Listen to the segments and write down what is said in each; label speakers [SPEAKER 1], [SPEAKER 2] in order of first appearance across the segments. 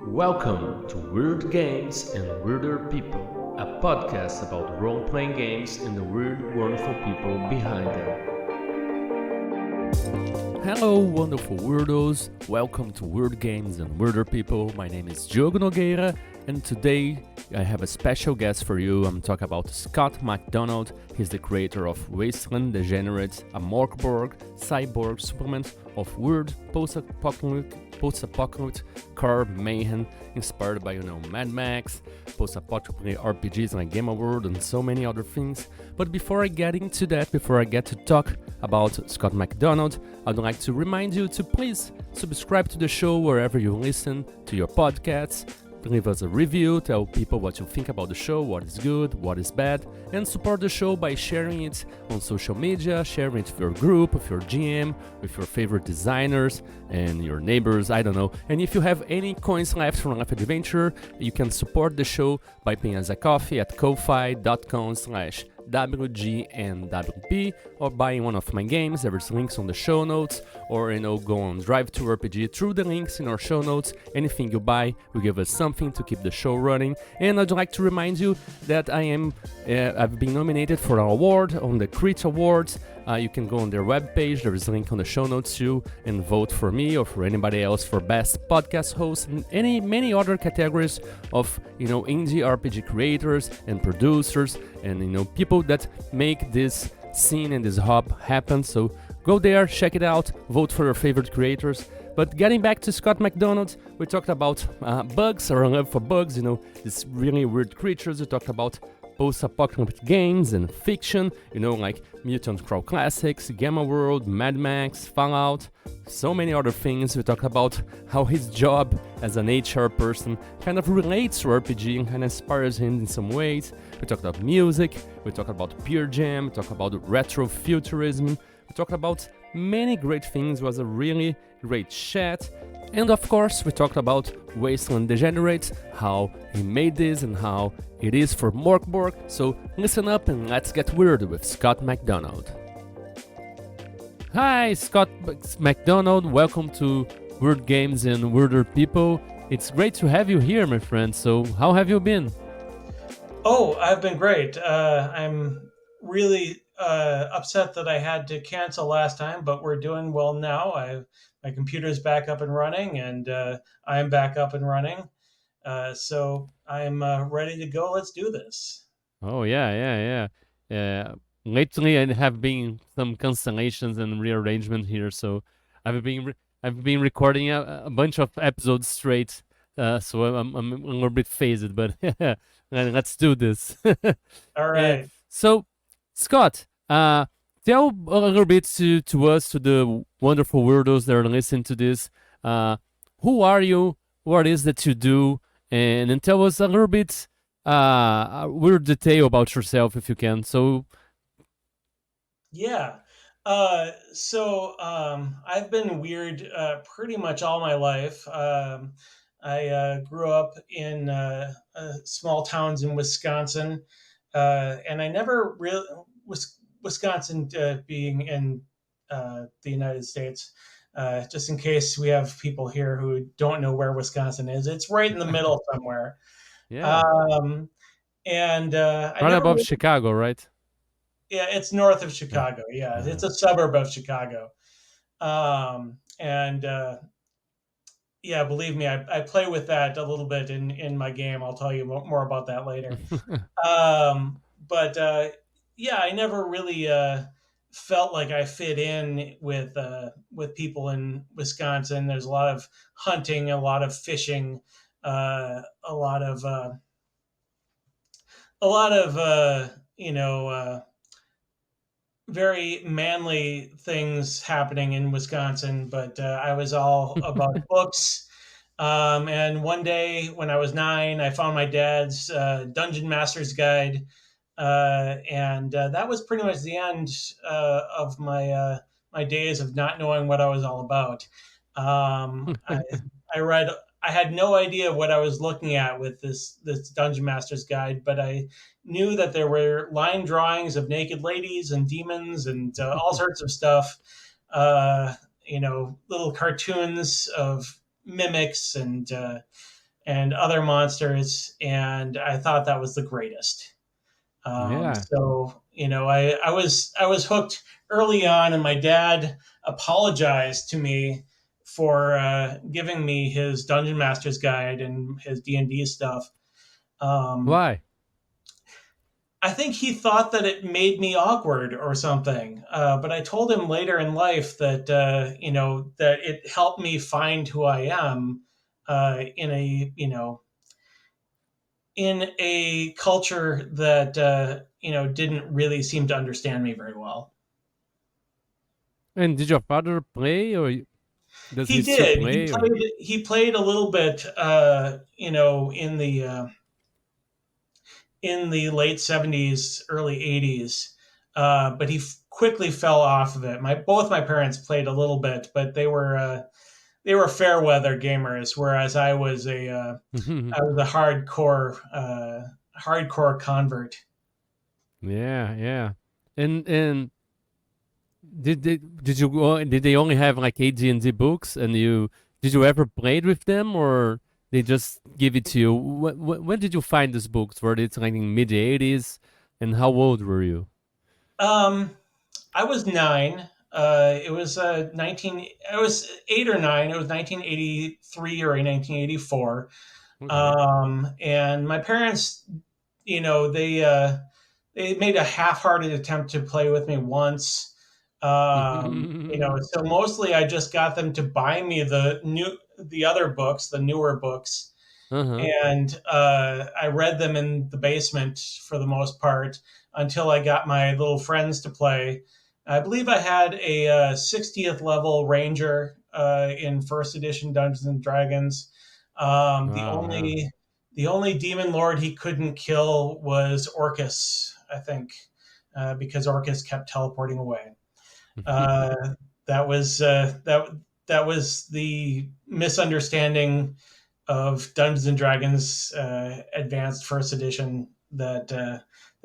[SPEAKER 1] Welcome to Weird Games and Weirder People, a podcast about role-playing games and the weird, wonderful people behind them. Hello, wonderful weirdos. Welcome to Weird Games and Weirder People. My name is Diogo Nogueira, and today I have a special guest for you. I'm talking about Scott McDonald. He's the creator of Wasteland Degenerates, a Mörk Borg, cyborg supplement of weird post-apocalyptic car mayhem inspired by, Mad Max, post-apocalyptic RPGs like Game World and so many other things. But before I get into that, before I get to talk about Scott McDonald, I'd like to remind you to please subscribe to the show wherever you listen to your podcasts. Leave us a review, tell people what you think about the show, what is good, what is bad, and support the show by sharing it on social media, sharing it with your group, with your GM, with your favorite designers, and your neighbors, I don't know. And if you have any coins left from Life Adventure, you can support the show by paying us a coffee at ko-fi.com/WGNWP or buying one of my games. There's links on the show notes, or go on Drive to RPG through the links in our show notes. Anything you buy will give us something to keep the show running. And I'd like to remind you that I've been nominated for an award on the Crit Awards. You can go on their webpage, there is a link on the show notes too, and vote for me or for anybody else for best podcast host and many other categories of indie RPG creators and producers and people that make this scene and this hub happen. So go there, check it out, vote for your favorite creators. But getting back to Scott McDonald, we talked about bugs, our love for bugs, these really weird creatures. We talked about post-apocalyptic games and fiction, like Mutant Crow Classics, Gamma World, Mad Max, Fallout, so many other things. We talked about how his job as an HR person kind of relates to RPG and kind of inspires him in some ways. We talked about music, we talked about Peer Jam, we talked about retrofuturism, we talked about many great things. It was a really great chat. And of course, we talked about Wasteland Degenerates, how he made this and how it is for Mörk Borg. So listen up and let's get weird with Scott McDonald. Hi, Scott McDonald. Welcome to Weird Games and Weirder People. It's great to have you here, my friend. So how have you been?
[SPEAKER 2] Oh, I've been great. I'm really upset that I had to cancel last time, but we're doing well now. My computer's back up and running, and I'm back up and running. So I'm ready to go. Let's do this.
[SPEAKER 1] Oh, yeah. Lately, I have been some cancellations and rearrangement here, so I've been recording a bunch of episodes straight. So I'm a little bit phased, but let's do this.
[SPEAKER 2] All right.
[SPEAKER 1] So, Scott, tell a little bit to us, to the wonderful weirdos that are listening to this. Who are you? What is that you do? And then tell us a little bit a weird detail about yourself, if you can. So,
[SPEAKER 2] yeah. I've been weird pretty much all my life. I grew up in small towns in Wisconsin, and I never really Wisconsin being in the United States. Just in case we have people here who don't know where Wisconsin is, it's right in the middle somewhere.
[SPEAKER 1] yeah. Right above Chicago, right?
[SPEAKER 2] Yeah, it's north of Chicago. Yeah, it's a suburb of Chicago. Yeah, believe me, I play with that a little bit in my game. I'll tell you more about that later. Yeah, I never really felt like I fit in with people in Wisconsin. There's a lot of hunting, a lot of fishing, a lot of very manly things happening in Wisconsin, but I was all about books. And one day when I was 9, I found my dad's Dungeon Master's Guide. And that was pretty much the end of my days of not knowing what I was all about. I had no idea what I was looking at with this Dungeon Master's Guide, but I knew that there were line drawings of naked ladies and demons and all sorts of stuff. Little cartoons of mimics and and other monsters, and I thought that was the greatest.
[SPEAKER 1] Yeah.
[SPEAKER 2] So I was hooked early on, and my dad apologized to me for giving me his Dungeon Master's Guide and his D&D stuff. Um,
[SPEAKER 1] Why?
[SPEAKER 2] I think he thought that it made me awkward or something. But I told him later in life that that it helped me find who I am in a culture that didn't really seem to understand me very well.
[SPEAKER 1] And did your father play, or does
[SPEAKER 2] He
[SPEAKER 1] he still
[SPEAKER 2] did.
[SPEAKER 1] play? Or
[SPEAKER 2] He played a little bit, in the late '70s, early '80s, but he quickly fell off of it. Both my parents played a little bit, but they were fair weather gamers, whereas I was a hardcore convert.
[SPEAKER 1] yeah, yeah. And did they only have like AD&D books, and did you ever played with them, or they just give it to you? When did you find these books? Were they like in mid 80s, and how old were you?
[SPEAKER 2] Um, I was 9. It was 19. I was 8 or 9. It was 1983 or 1984.
[SPEAKER 1] Okay.
[SPEAKER 2] And my parents, they made a half-hearted attempt to play with me once. So mostly I just got them to buy me the other books, the newer books,
[SPEAKER 1] Uh-huh.
[SPEAKER 2] and I read them in the basement for the most part until I got my little friends to play. I believe I had a 60th level ranger in first edition Dungeons and Dragons. Um, the
[SPEAKER 1] Wow, yeah.
[SPEAKER 2] only the only demon lord he couldn't kill was Orcus, I think, because Orcus kept teleporting away. Uh, that was the misunderstanding of Dungeons and Dragons Advanced First Edition that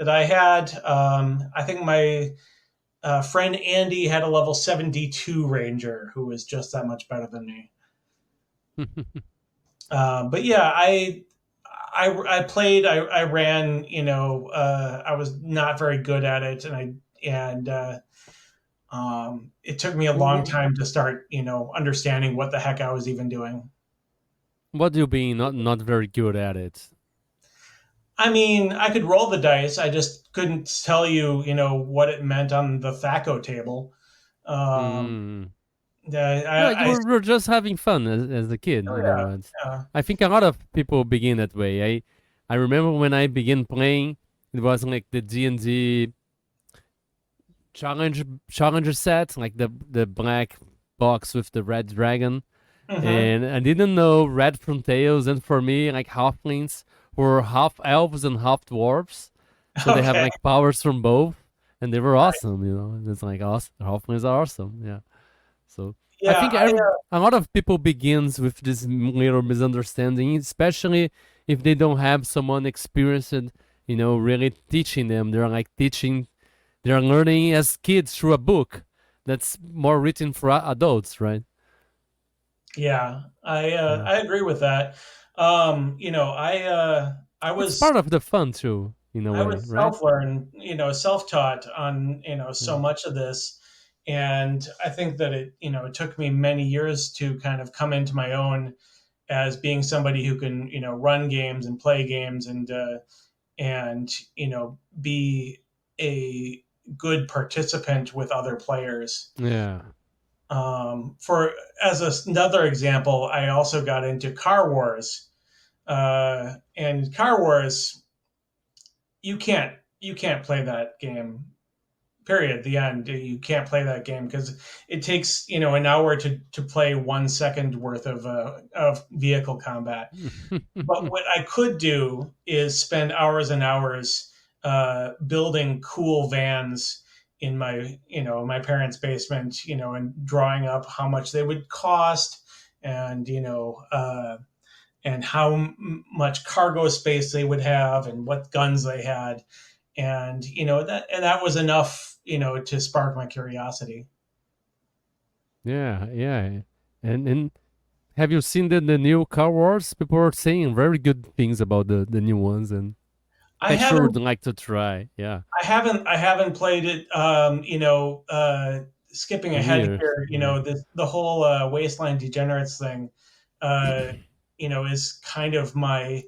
[SPEAKER 2] I had. I think my friend Andy had a level 72 ranger who was just that much better than me. But yeah, I played. I ran. I was not very good at it, and it took me a long time to start understanding what the heck I was even doing.
[SPEAKER 1] What do you mean not very good at it?
[SPEAKER 2] I mean, I could roll the dice. I just couldn't tell you, what it meant on the THACO table. Um,
[SPEAKER 1] Mm. Yeah, you
[SPEAKER 2] I
[SPEAKER 1] were just having fun as a kid,
[SPEAKER 2] oh
[SPEAKER 1] you
[SPEAKER 2] yeah,
[SPEAKER 1] know.
[SPEAKER 2] yeah.
[SPEAKER 1] I think a lot of people begin that way. I remember when I began playing, it was like the D&D challenger set, like the black box with the red dragon,
[SPEAKER 2] Mm-hmm.
[SPEAKER 1] and I didn't know red frontails, and for me, like halflings were half elves and half dwarves, so they have
[SPEAKER 2] Okay.
[SPEAKER 1] like powers from both, and they were awesome, you know. It's like awesome. Halflings are awesome, yeah. So I
[SPEAKER 2] Yeah,
[SPEAKER 1] think a lot of people begins with this little misunderstanding, especially if they don't have someone experienced, really teaching them. They're learning as kids through a book that's more written for adults, right?
[SPEAKER 2] yeah. I uh,
[SPEAKER 1] Yeah.
[SPEAKER 2] I agree with that. I
[SPEAKER 1] It's
[SPEAKER 2] was
[SPEAKER 1] part of the fun too, in a
[SPEAKER 2] I
[SPEAKER 1] way,
[SPEAKER 2] was
[SPEAKER 1] right?
[SPEAKER 2] self-learned, self-taught on
[SPEAKER 1] Yeah.
[SPEAKER 2] so much of this, and I think that it took me many years to kind of come into my own as being somebody who can run games and play games and be a good participant with other players.
[SPEAKER 1] Yeah.
[SPEAKER 2] For another example, I also got into Car Wars, and Car Wars you can't play that game. Period. The end. You can't play that game because it takes an hour to play 1 second worth of vehicle combat. But what I could do is spend hours and hours building cool vans in my parents' basement, and drawing up how much they would cost, and and how much cargo space they would have, and what guns they had, and that was enough, to spark my curiosity.
[SPEAKER 1] Yeah, yeah. And have you seen the new Car Wars? People are saying very good things about the new ones, and
[SPEAKER 2] I
[SPEAKER 1] I sure would
[SPEAKER 2] haven't
[SPEAKER 1] like to try. Yeah,
[SPEAKER 2] I haven't played it. Skipping
[SPEAKER 1] in
[SPEAKER 2] ahead
[SPEAKER 1] years.
[SPEAKER 2] here,
[SPEAKER 1] Yeah.
[SPEAKER 2] the whole Wasteland Degenerates thing, uh, is kind of my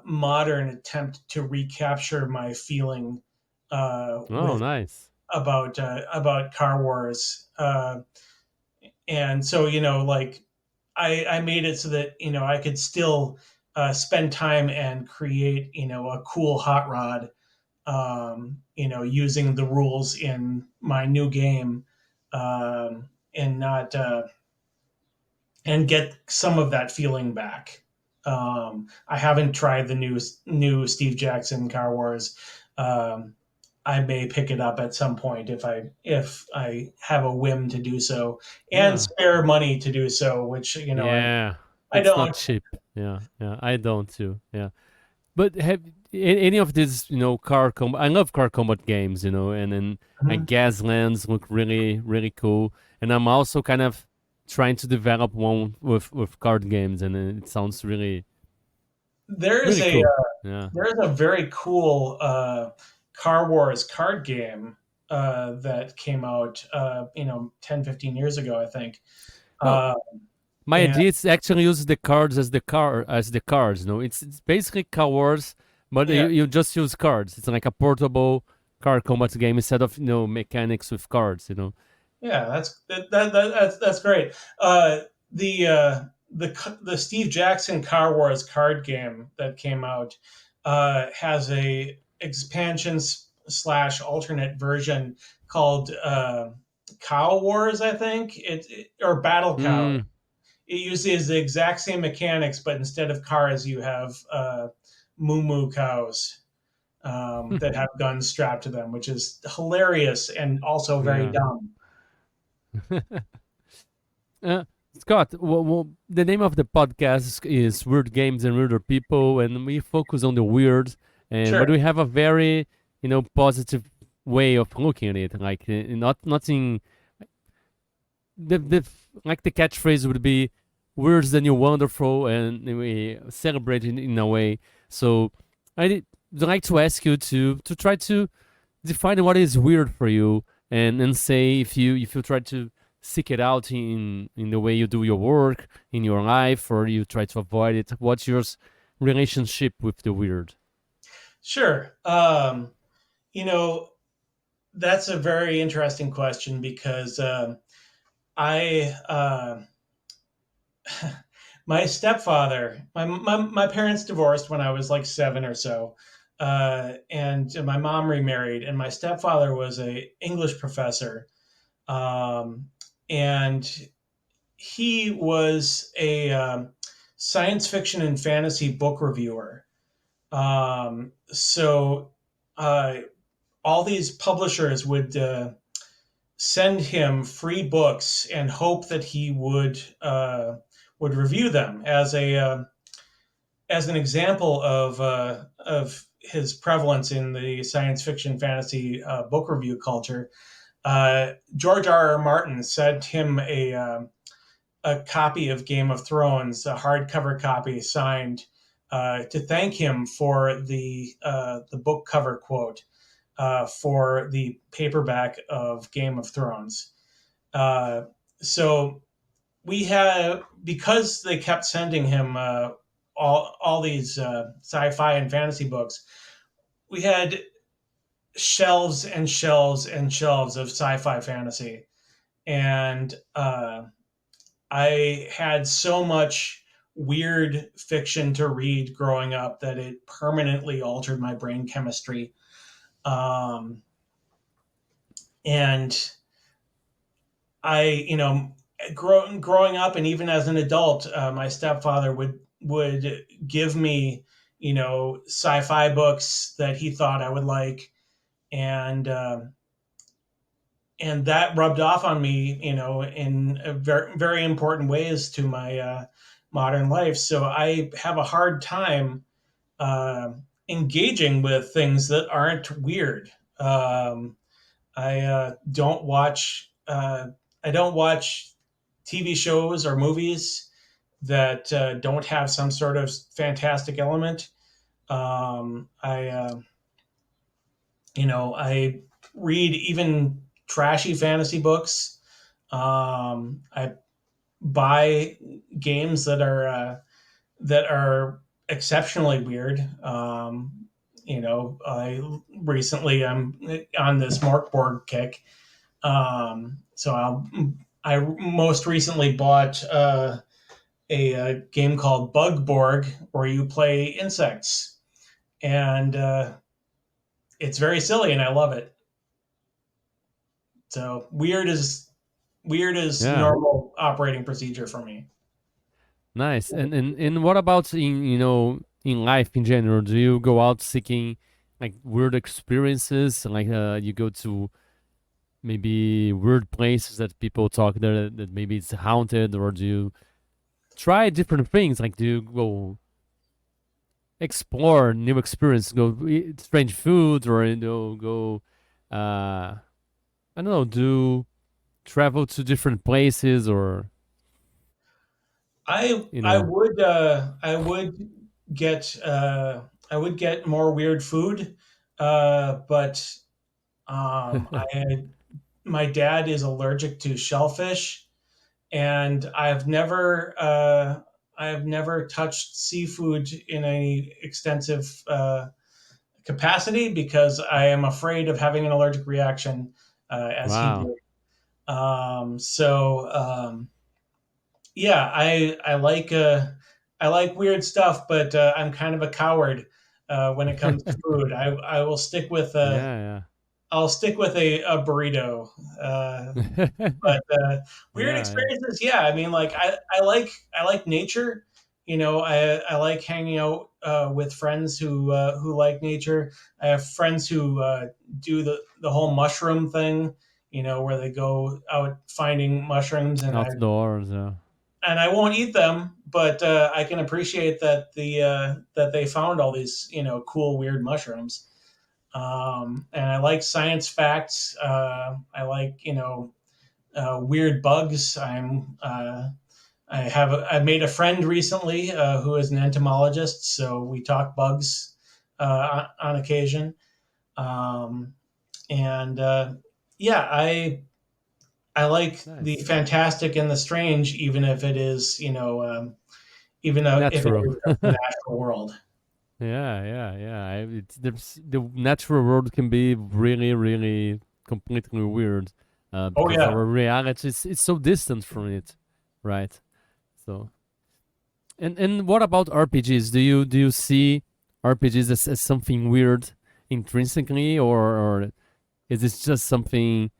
[SPEAKER 2] modern attempt to recapture my feeling
[SPEAKER 1] Oh,
[SPEAKER 2] with
[SPEAKER 1] nice.
[SPEAKER 2] about Car Wars. And so, like I made it so that I could still spend time and create a cool hot rod, using the rules in my new game, and not and get some of that feeling back. I haven't tried the new Steve Jackson Car Wars. Um, I may pick it up at some point if I have a whim to do so and
[SPEAKER 1] Yeah.
[SPEAKER 2] spare money to do so, which
[SPEAKER 1] Yeah.
[SPEAKER 2] I
[SPEAKER 1] It's not
[SPEAKER 2] don't.
[SPEAKER 1] cheap. Yeah. Yeah. I don't too. Yeah. But have any of these, car combat? I love car combat games, and then
[SPEAKER 2] Mhm.
[SPEAKER 1] Gaslands look really, really cool. And I'm also kind of trying to develop one with card games, and it sounds really,
[SPEAKER 2] There is
[SPEAKER 1] really
[SPEAKER 2] a
[SPEAKER 1] cool. Yeah.
[SPEAKER 2] There's a very cool Car Wars card game that came out 10-15 years ago, I think.
[SPEAKER 1] No,
[SPEAKER 2] Uh,
[SPEAKER 1] my
[SPEAKER 2] and
[SPEAKER 1] idea is actually use the cards as the cards. It's basically Car Wars, but
[SPEAKER 2] yeah,
[SPEAKER 1] you just use cards. It's like a portable car combat game instead of mechanics with cards.
[SPEAKER 2] yeah, that's great. The Steve Jackson Car Wars card game that came out has a expansion slash alternate version called Cow Wars, I think or Battle Cow.
[SPEAKER 1] Mm.
[SPEAKER 2] It uses the exact same mechanics, but instead of cars, you have moo cows that have guns strapped to them, which is hilarious and also very
[SPEAKER 1] Yeah.
[SPEAKER 2] dumb.
[SPEAKER 1] Uh, Scott, the name of the podcast is Weird Games and Weirder People, and we focus on the weird, but
[SPEAKER 2] Sure.
[SPEAKER 1] we have a very, positive way of looking at it. Like not in the like the catchphrase would be "Weird's the new wonderful," and we celebrate it in a way. So would like to ask you to try to define what is weird for you, and say if you try to seek it out in the way you do your work in your life, or you try to avoid it. What's your relationship with the weird?
[SPEAKER 2] Sure. You know, that's a very interesting question because I my stepfather, my parents divorced when I was like 7 or so, and my mom remarried, and my stepfather was a English professor, um, and he was a science fiction and fantasy book reviewer. So uh, all these publishers would send him free books and hope that he would review them as an example of his prevalence in the science fiction fantasy book review culture. George R. R. Martin sent him a copy of Game of Thrones, a hardcover copy signed, to thank him for the book cover quote for the paperback of Game of Thrones. Uh, so we had, because they kept sending him all these sci-fi and fantasy books, we had shelves and shelves and shelves of sci-fi fantasy, and I had so much weird fiction to read growing up that it permanently altered my brain chemistry. Um, and growing up and even as an adult, my stepfather would give me, sci-fi books that he thought I would like, and and that rubbed off on me, in very very important ways to my modern life. So I have a hard time uh, engaging with things that aren't weird. I don't watch. I don't watch TV shows or movies that don't have some sort of fantastic element. I I read even trashy fantasy books. I buy games that are exceptionally weird. I recently I'm on this Mörk Borg kick. I most recently bought a game called Bug Borg, where you play insects, and it's very silly, and I love it. So weird is
[SPEAKER 1] Yeah.
[SPEAKER 2] normal operating procedure for me.
[SPEAKER 1] Nice. And what about in in life in general? Do you go out seeking like weird experiences? Like you go to maybe weird places that people talk there that maybe it's haunted, or do you try different things? Like do you go explore new experience, go eat strange food, or go I don't know, do travel to different places, or you know.
[SPEAKER 2] I would get I would get more weird food, but I my dad is allergic to shellfish, and I have never touched seafood in a extensive capacity because I am afraid of having an allergic reaction, as he
[SPEAKER 1] Wow.
[SPEAKER 2] did. Yeah, I like weird stuff, but I'm kind of a coward when it comes to food. I will stick with
[SPEAKER 1] Yeah,
[SPEAKER 2] I'll stick with a burrito. Uh,
[SPEAKER 1] yeah.
[SPEAKER 2] but weird
[SPEAKER 1] Yeah, yeah.
[SPEAKER 2] experiences, yeah. I mean, like I like nature. I like hanging out with friends who like nature. I have friends who do the whole mushroom thing. Where they go out finding mushrooms,
[SPEAKER 1] Outdoors,
[SPEAKER 2] and I won't eat them, but I can appreciate that they found all these cool weird mushrooms. And I like science facts. I like weird bugs. I made a friend recently who is an entomologist, so we talk bugs on occasion. Um, and yeah, I like the
[SPEAKER 1] nice.
[SPEAKER 2] fantastic and the strange, even if it is even though if it
[SPEAKER 1] Natural.
[SPEAKER 2] is the natural world.
[SPEAKER 1] Yeah. The natural world can be really, really completely weird,
[SPEAKER 2] Oh
[SPEAKER 1] because
[SPEAKER 2] yeah.
[SPEAKER 1] our reality is it's so distant from it, right? So, and what about RPGs? Do you see RPGs as something weird intrinsically, or is it just something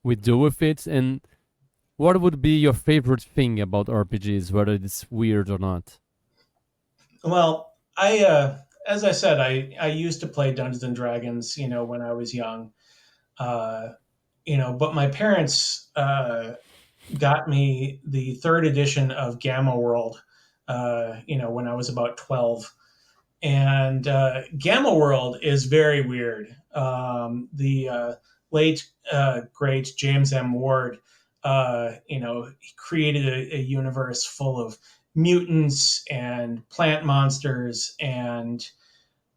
[SPEAKER 1] we do with it? And what would be your favorite thing about RPGs, whether it's weird or not?
[SPEAKER 2] Well, I as I said, I used to play Dungeons and Dragons, when I was young. Uh, but my parents got me the third edition of Gamma World, when I was about 12. And Gamma World is very weird. The late great James M. Ward, he created a universe full of mutants and plant monsters and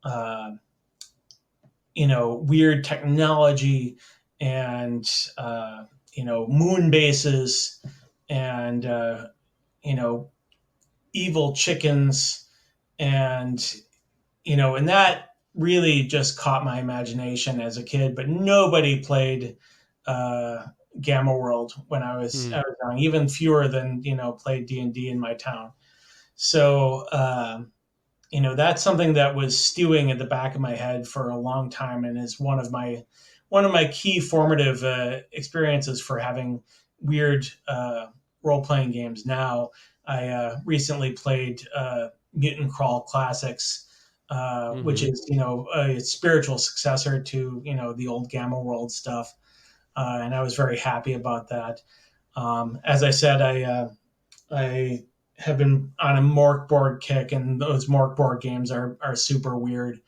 [SPEAKER 2] uh, weird technology and moon bases and you know evil chickens and and that really just caught my imagination as a kid. But nobody played uh, Gamma World when I
[SPEAKER 1] Hmm.
[SPEAKER 2] was young. Even fewer than played D&D in my town. So that's something that was stewing at the back of my head for a long time, and is one of my key formative experiences for having weird role playing games. Now, I recently played Mutant Crawl Classics, which
[SPEAKER 1] Mm-hmm.
[SPEAKER 2] is a spiritual successor to the old Gamma World stuff, and I was very happy about that. As I said, I have been on a Mörk Borg kick, and those Mörk Borg games are super weird.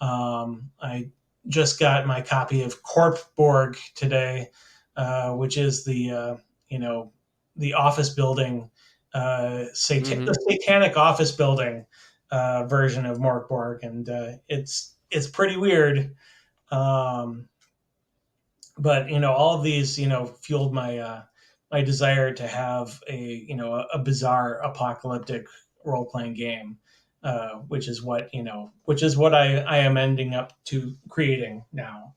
[SPEAKER 2] I just got my copy of Corp Borg today, which is the you know the office building,
[SPEAKER 1] Mm-hmm.
[SPEAKER 2] the satanic office building version of Mörk Borg, and it's pretty weird. Um, but all of these fueled my desire to have a bizarre apocalyptic role playing game, which is what I am ending up to creating now.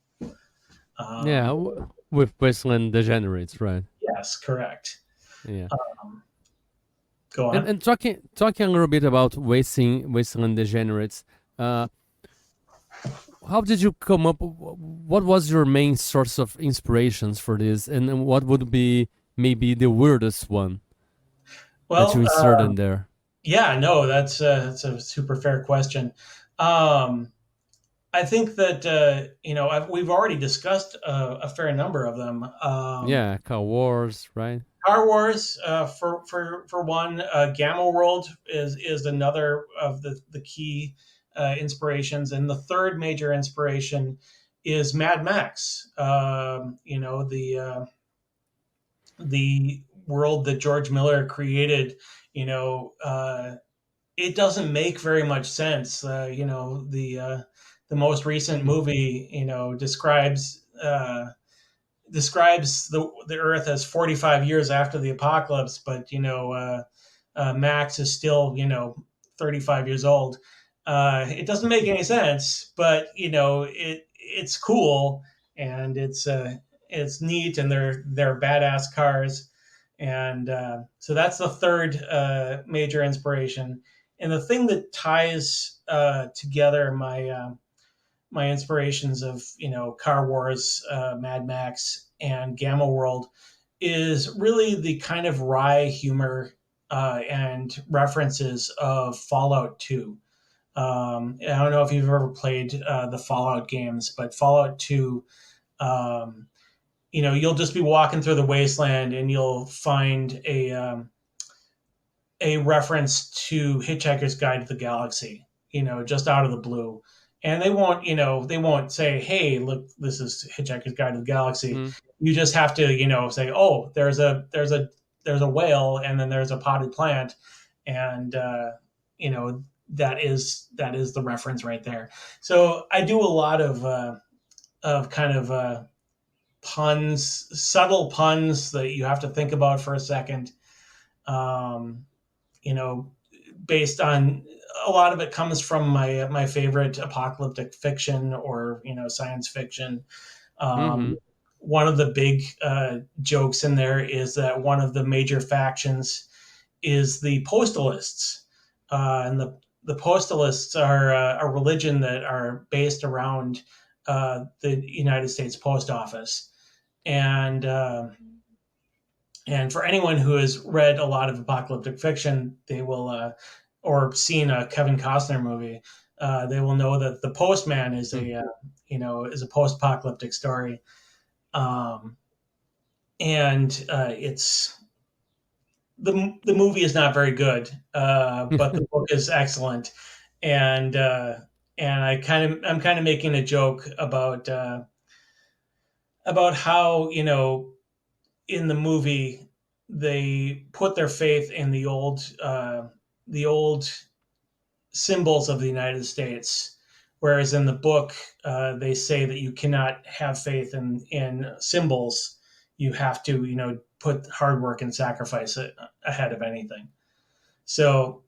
[SPEAKER 1] Yeah,
[SPEAKER 2] Um,
[SPEAKER 1] with Wasteland Degenerates, right?
[SPEAKER 2] yes, correct.
[SPEAKER 1] Yeah.
[SPEAKER 2] Um, go
[SPEAKER 1] And
[SPEAKER 2] on.
[SPEAKER 1] and talking a little bit about Wasteland Degenerates, uh, how did you come up? What was your main source of inspirations for this, and what would be maybe the weirdest one that you
[SPEAKER 2] Well,
[SPEAKER 1] inserted there?
[SPEAKER 2] yeah, no, that's a super fair question. Um, I think that we've already discussed a fair number of them.
[SPEAKER 1] Yeah, Car Wars, right?
[SPEAKER 2] Star Wars, for one, Gamma World is another of the key inspirations, and the third major inspiration is Mad Max. The world that George Miller created. You know, it doesn't make very much sense. The most recent movie, describes the Earth as 45 years after the apocalypse, but Max is still 35 years old. It doesn't make any sense, but it's cool, and it's neat, and they're badass cars, and so that's the third major inspiration. And the thing that ties together my inspirations of Car Wars, Mad Max, and Gamma World is really the kind of wry humor and references of Fallout 2. I don't know if you've ever played the Fallout games, but Fallout 2, um, you'll just be walking through the wasteland and you'll find a reference to Hitchhiker's Guide to the Galaxy, just out of the blue. And they won't say, "Hey, look, this is Hitchhiker's Guide to the Galaxy."
[SPEAKER 1] Mm-hmm.
[SPEAKER 2] You just have to, say, "Oh, there's a whale, and then there's a potted plant," and that is the reference right there. So I do a lot of kind of puns, subtle puns that you have to think about for a second. Um, you know, Based on a lot of it comes from my favorite apocalyptic fiction or science fiction.
[SPEAKER 1] Mm-hmm.
[SPEAKER 2] Um, One of the big jokes in there is that one of the major factions is the postalists, and the postalists are a religion that are based around the United States Post Office, and and for anyone who has read a lot of apocalyptic fiction, they will, or seen a Kevin Costner movie, they will know that the Postman is a post-apocalyptic story, um, and it's the movie is not very good, but the book is excellent, and I'm kind of making a joke about how in the movie they put their faith in the old symbols of the United States, whereas in the book they say that you cannot have faith in symbols. You have to put hard work and sacrifice ahead of anything. So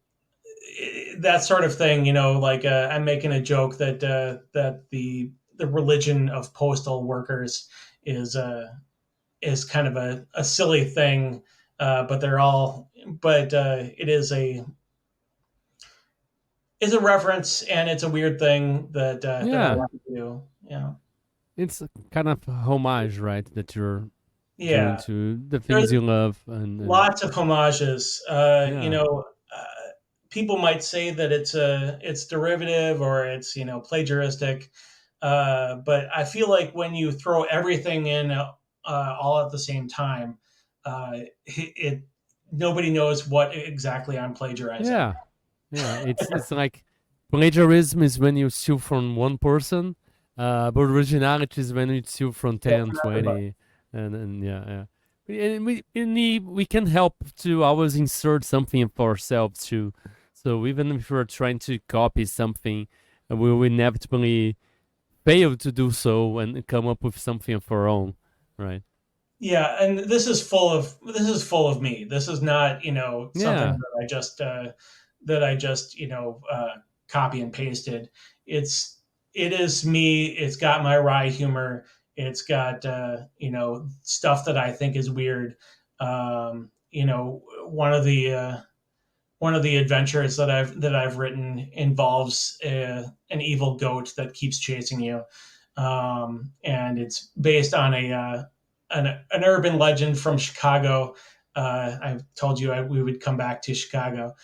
[SPEAKER 2] that sort of thing, like I'm making a joke that the religion of postal workers is kind of a silly thing, but it is a reference, and it's a weird thing that I
[SPEAKER 1] Yeah,
[SPEAKER 2] want to do. Yeah,
[SPEAKER 1] it's a kind of homage, right? That you're doing
[SPEAKER 2] yeah.
[SPEAKER 1] to the
[SPEAKER 2] There's
[SPEAKER 1] things you love, and
[SPEAKER 2] lots of homages.
[SPEAKER 1] yeah,
[SPEAKER 2] People might say that it's derivative or it's plagiaristic, but I feel like when you throw everything in all at the same time, it nobody knows what exactly I'm plagiarizing.
[SPEAKER 1] yeah, yeah. It's like plagiarism is when you steal from one person, but originality is when you steal from 10,
[SPEAKER 2] That's not everybody.
[SPEAKER 1] 20, and yeah, yeah. And we can help to always insert something for ourselves too. So even if we're trying to copy something, we will inevitably fail to do so and come up with something of our own, right?
[SPEAKER 2] Yeah, and this is full of me. This is not, something
[SPEAKER 1] Yeah.
[SPEAKER 2] that I just, copy and pasted. It's it is me. It's got my wry humor. It's got stuff that I think is weird. One of the adventures that I've written involves an evil goat that keeps chasing you, and it's based on an urban legend from Chicago. I told you we would come back to Chicago.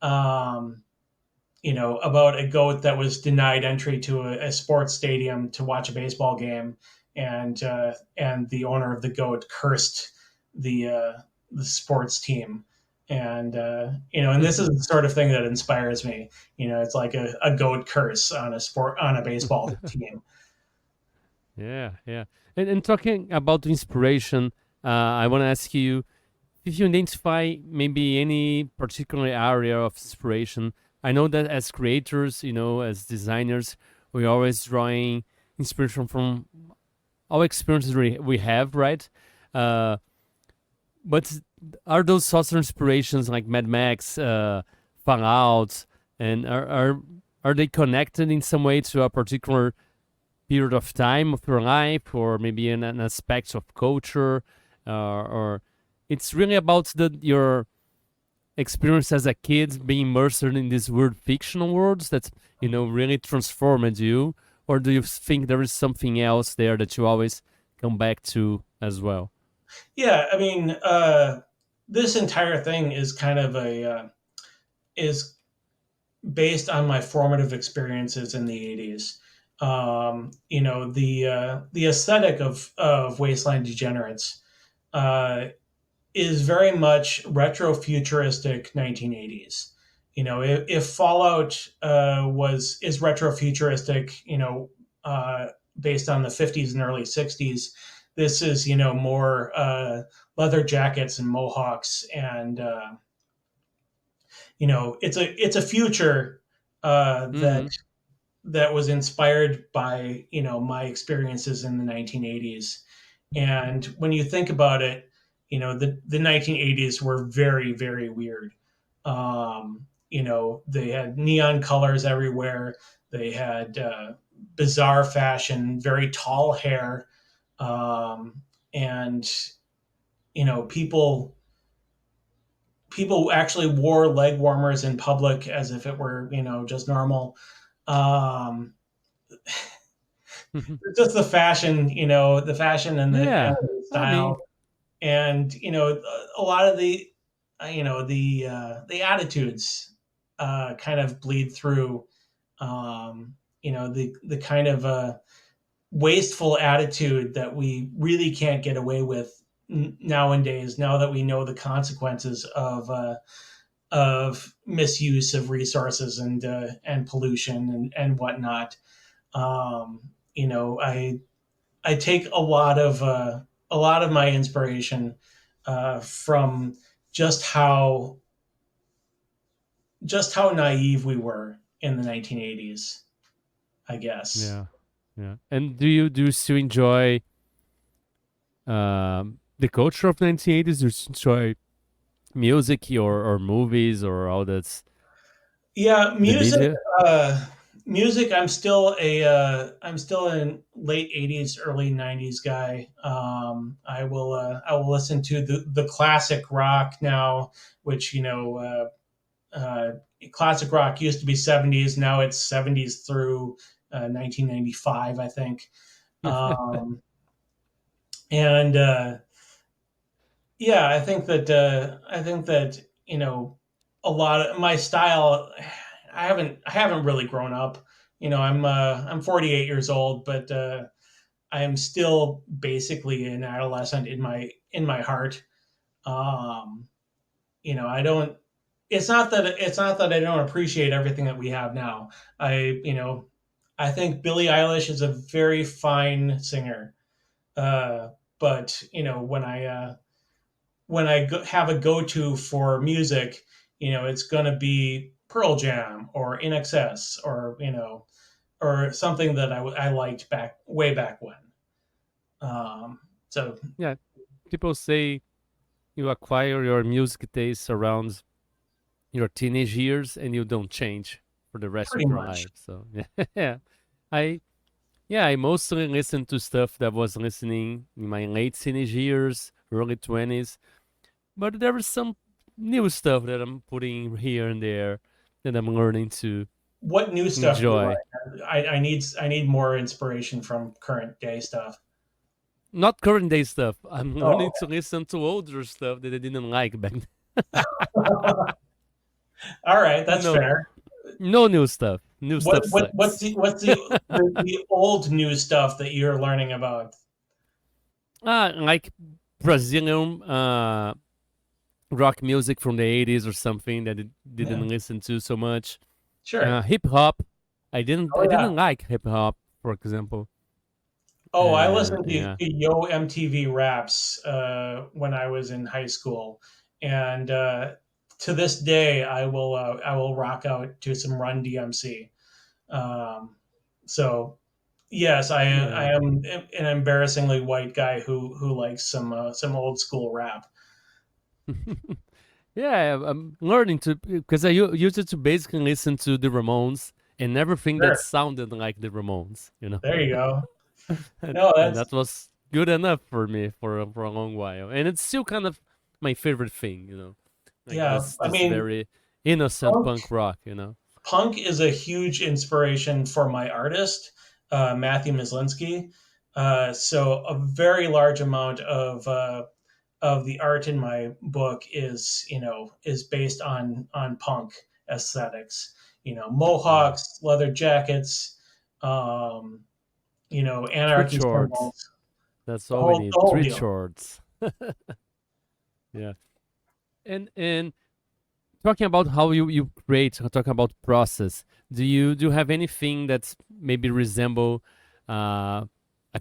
[SPEAKER 2] Um, about a goat that was denied entry to a sports stadium to watch a baseball game, and the owner of the goat cursed the uh, the sports team, and this is the sort of thing that inspires me. It's like a goat curse on a baseball team.
[SPEAKER 1] Yeah, yeah. And talking about inspiration, I want to ask you if you identify maybe any particular area of inspiration. I know that as creators, as designers, we're always drawing inspiration from all experiences we have, right? Uh, but are those sorts of inspirations like Mad Max, Fallout, and are they connected in some way to a particular period of time of your life, or maybe an aspect of culture, or it's really about your experience as a kid being immersed in these weird fictional worlds that really transformed you, or do you think there is something else there that you always come back to as well?
[SPEAKER 2] Yeah, I mean, this entire thing is kind of is based on my formative experiences in the 80s. The aesthetic of Wasteland Degenerates uh, is very much retro futuristic 1980s. If Fallout was is retro futuristic, based on the 50s and early 60s, this is more leather jackets and mohawks, and it's a future that
[SPEAKER 1] Mm-hmm.
[SPEAKER 2] was inspired by my experiences in the 1980s. And when you think about it, the 1980s were very, very weird. They had neon colors everywhere. They had bizarre fashion, very tall hair, and people actually wore leg warmers in public as if it were just normal. Um, just the fashion and
[SPEAKER 1] Yeah,
[SPEAKER 2] the
[SPEAKER 1] I mean,
[SPEAKER 2] style, and a lot of the attitudes kind of bleed through. The kind of wasteful attitude that we really can't get away with nowadays. Now that we know the consequences of misuse of resources and pollution and whatnot. Um, I take a lot of my inspiration from just how naive we were in the 1980s, I guess.
[SPEAKER 1] yeah, yeah. And do you still enjoy the culture of 1980s? Do you enjoy music or movies or all that's
[SPEAKER 2] Yeah,
[SPEAKER 1] the media?
[SPEAKER 2] uh, music. I'm still a late 80s, early 90s guy. I will listen to the classic rock now, which classic rock used to be 70s. Now it's 70s through 1995, I think. Um, and Yeah, I think that a lot of my style. I haven't really grown up. I'm 48 years old, but I am still basically an adolescent in my heart. Um, I don't. It's not that I don't appreciate everything that we have now. I think Billie Eilish is a very fine singer. Uh, but when I when I have a go-to for music, it's going to be Pearl Jam or In Excess, or or something that I liked way back when. Um, so
[SPEAKER 1] Yeah, people say you acquire your music taste around your teenage years and you don't change for the rest
[SPEAKER 2] pretty
[SPEAKER 1] of your
[SPEAKER 2] much.
[SPEAKER 1] life. So yeah, I I mostly listen to stuff that was listening in my late teenage years, early 20s, but there is some new stuff that I'm putting here and there that I'm learning to
[SPEAKER 2] What new stuff do you
[SPEAKER 1] enjoy.
[SPEAKER 2] like? I need more inspiration from current day stuff.
[SPEAKER 1] Not current day stuff. I'm
[SPEAKER 2] Oh,
[SPEAKER 1] learning to listen to older stuff that I didn't like back then.
[SPEAKER 2] okay. All right, that's
[SPEAKER 1] No,
[SPEAKER 2] fair.
[SPEAKER 1] no new stuff. New stuff
[SPEAKER 2] What's
[SPEAKER 1] sucks.
[SPEAKER 2] the old new stuff that you're learning about?
[SPEAKER 1] Like Brazilian rock music from the 80s or something that I
[SPEAKER 2] Yeah,
[SPEAKER 1] didn't listen to so much.
[SPEAKER 2] sure.
[SPEAKER 1] Hip hop. I
[SPEAKER 2] Oh yeah.
[SPEAKER 1] didn't like hip hop, for example.
[SPEAKER 2] Oh, I listened to
[SPEAKER 1] Yeah.
[SPEAKER 2] Yo MTV Raps when I was in high school, and to this day, I will rock out to some Run DMC. Um, so yes, I
[SPEAKER 1] Yeah.
[SPEAKER 2] am an embarrassingly white guy who likes some old school rap.
[SPEAKER 1] Yeah, I'm learning to because I used it to basically listen to the Ramones and everything that
[SPEAKER 2] Sure,
[SPEAKER 1] sounded like the Ramones,
[SPEAKER 2] there you go.
[SPEAKER 1] and,
[SPEAKER 2] No,
[SPEAKER 1] and
[SPEAKER 2] that's
[SPEAKER 1] that was good enough for me for a long while, and it's still kind of my favorite thing, like
[SPEAKER 2] yeah. I
[SPEAKER 1] this
[SPEAKER 2] mean,
[SPEAKER 1] very innocent
[SPEAKER 2] punk
[SPEAKER 1] punk rock.
[SPEAKER 2] punk is a huge inspiration for my artist, Matthew Mislinski. So a very large amount of the art in my book is based on punk aesthetics.
[SPEAKER 1] Yeah,
[SPEAKER 2] Mohawks, leather jackets, um,
[SPEAKER 1] treat
[SPEAKER 2] anarchy
[SPEAKER 1] shorts.
[SPEAKER 2] symbols,
[SPEAKER 1] That's
[SPEAKER 2] the
[SPEAKER 1] all we
[SPEAKER 2] whole
[SPEAKER 1] need.
[SPEAKER 2] the whole
[SPEAKER 1] Treat
[SPEAKER 2] deal.
[SPEAKER 1] shorts. Yeah, and talking about how you create, talking about process, do you have anything that's maybe resemble a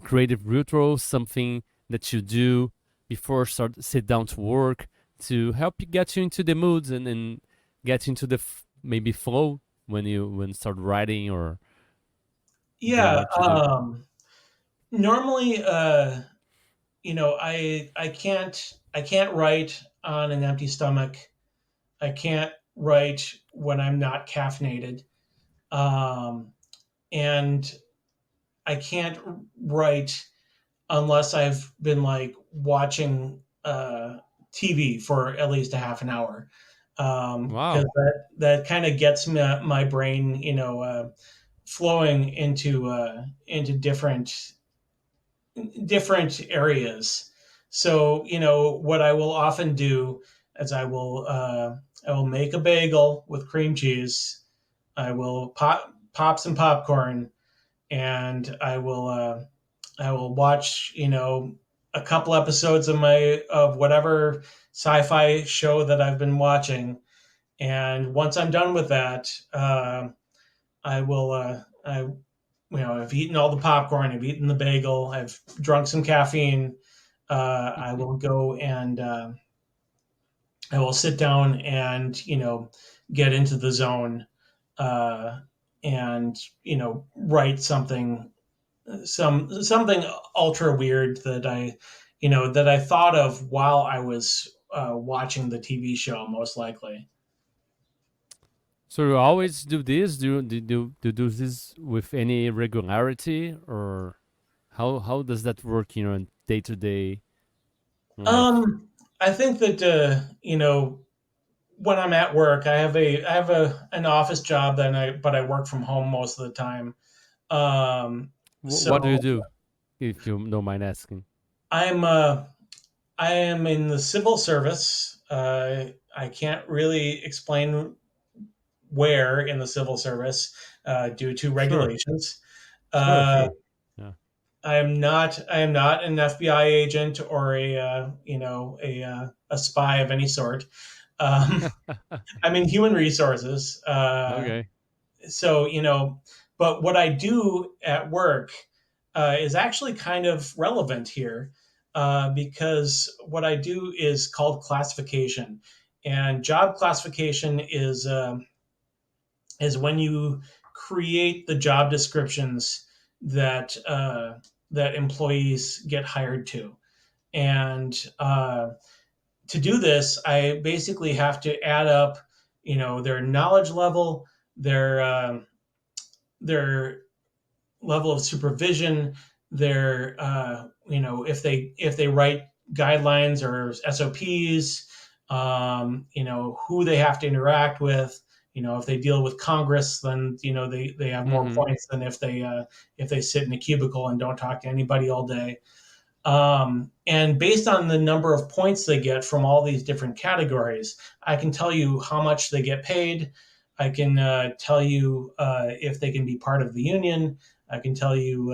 [SPEAKER 1] creative ritual, something that you do before sit down to work to help you get you into the moods and get into the maybe flow when start writing or doing
[SPEAKER 2] Yeah.
[SPEAKER 1] what you do?
[SPEAKER 2] Normally, I can't write on an empty stomach. I can't write when I'm not caffeinated. Um, and I can't write unless I've been like watching TV for at least a half an hour, because
[SPEAKER 1] Wow.
[SPEAKER 2] that kind of gets my brain, flowing into different areas. So what I will often do is I will make a bagel with cream cheese. I will pop some popcorn, and I will watch a couple episodes of whatever sci-fi show that I've been watching, and once I'm done with that, I will I've eaten all the popcorn, I've eaten the bagel, I've drunk some caffeine. I will go and I will sit down and get into the zone, uh, and write something ultra weird that I thought of while I was watching the TV show, most likely.
[SPEAKER 1] So you always do this? Do this with any regularity, or how does that work? In day to day life.
[SPEAKER 2] I think that when I'm at work, I have an office job, but I work from home most of the time.
[SPEAKER 1] What do you
[SPEAKER 2] So
[SPEAKER 1] do, if you don't mind asking?
[SPEAKER 2] I'm I am in the civil service. I can't really explain where in the civil service, due to
[SPEAKER 1] Sure,
[SPEAKER 2] regulations.
[SPEAKER 1] sure,
[SPEAKER 2] Uh,
[SPEAKER 1] sure. Yeah.
[SPEAKER 2] I am not an FBI agent or a spy of any sort. Um, I'm in human resources.
[SPEAKER 1] Okay.
[SPEAKER 2] So but what I do at work is actually kind of relevant here. because what I do is called classification, and job classification is when you create the job descriptions that that employees get hired to. And to do this, I basically have to add up, their knowledge level, their level of supervision, their if they write guidelines or SOPs, who they have to interact with. If they deal with Congress, then they have more
[SPEAKER 1] Mm-hmm.
[SPEAKER 2] points than if they sit in a cubicle and don't talk to anybody all day. And based on the number of points they get from all these different categories, I can tell you how much they get paid. I can tell you if they can be part of the union. I can tell you.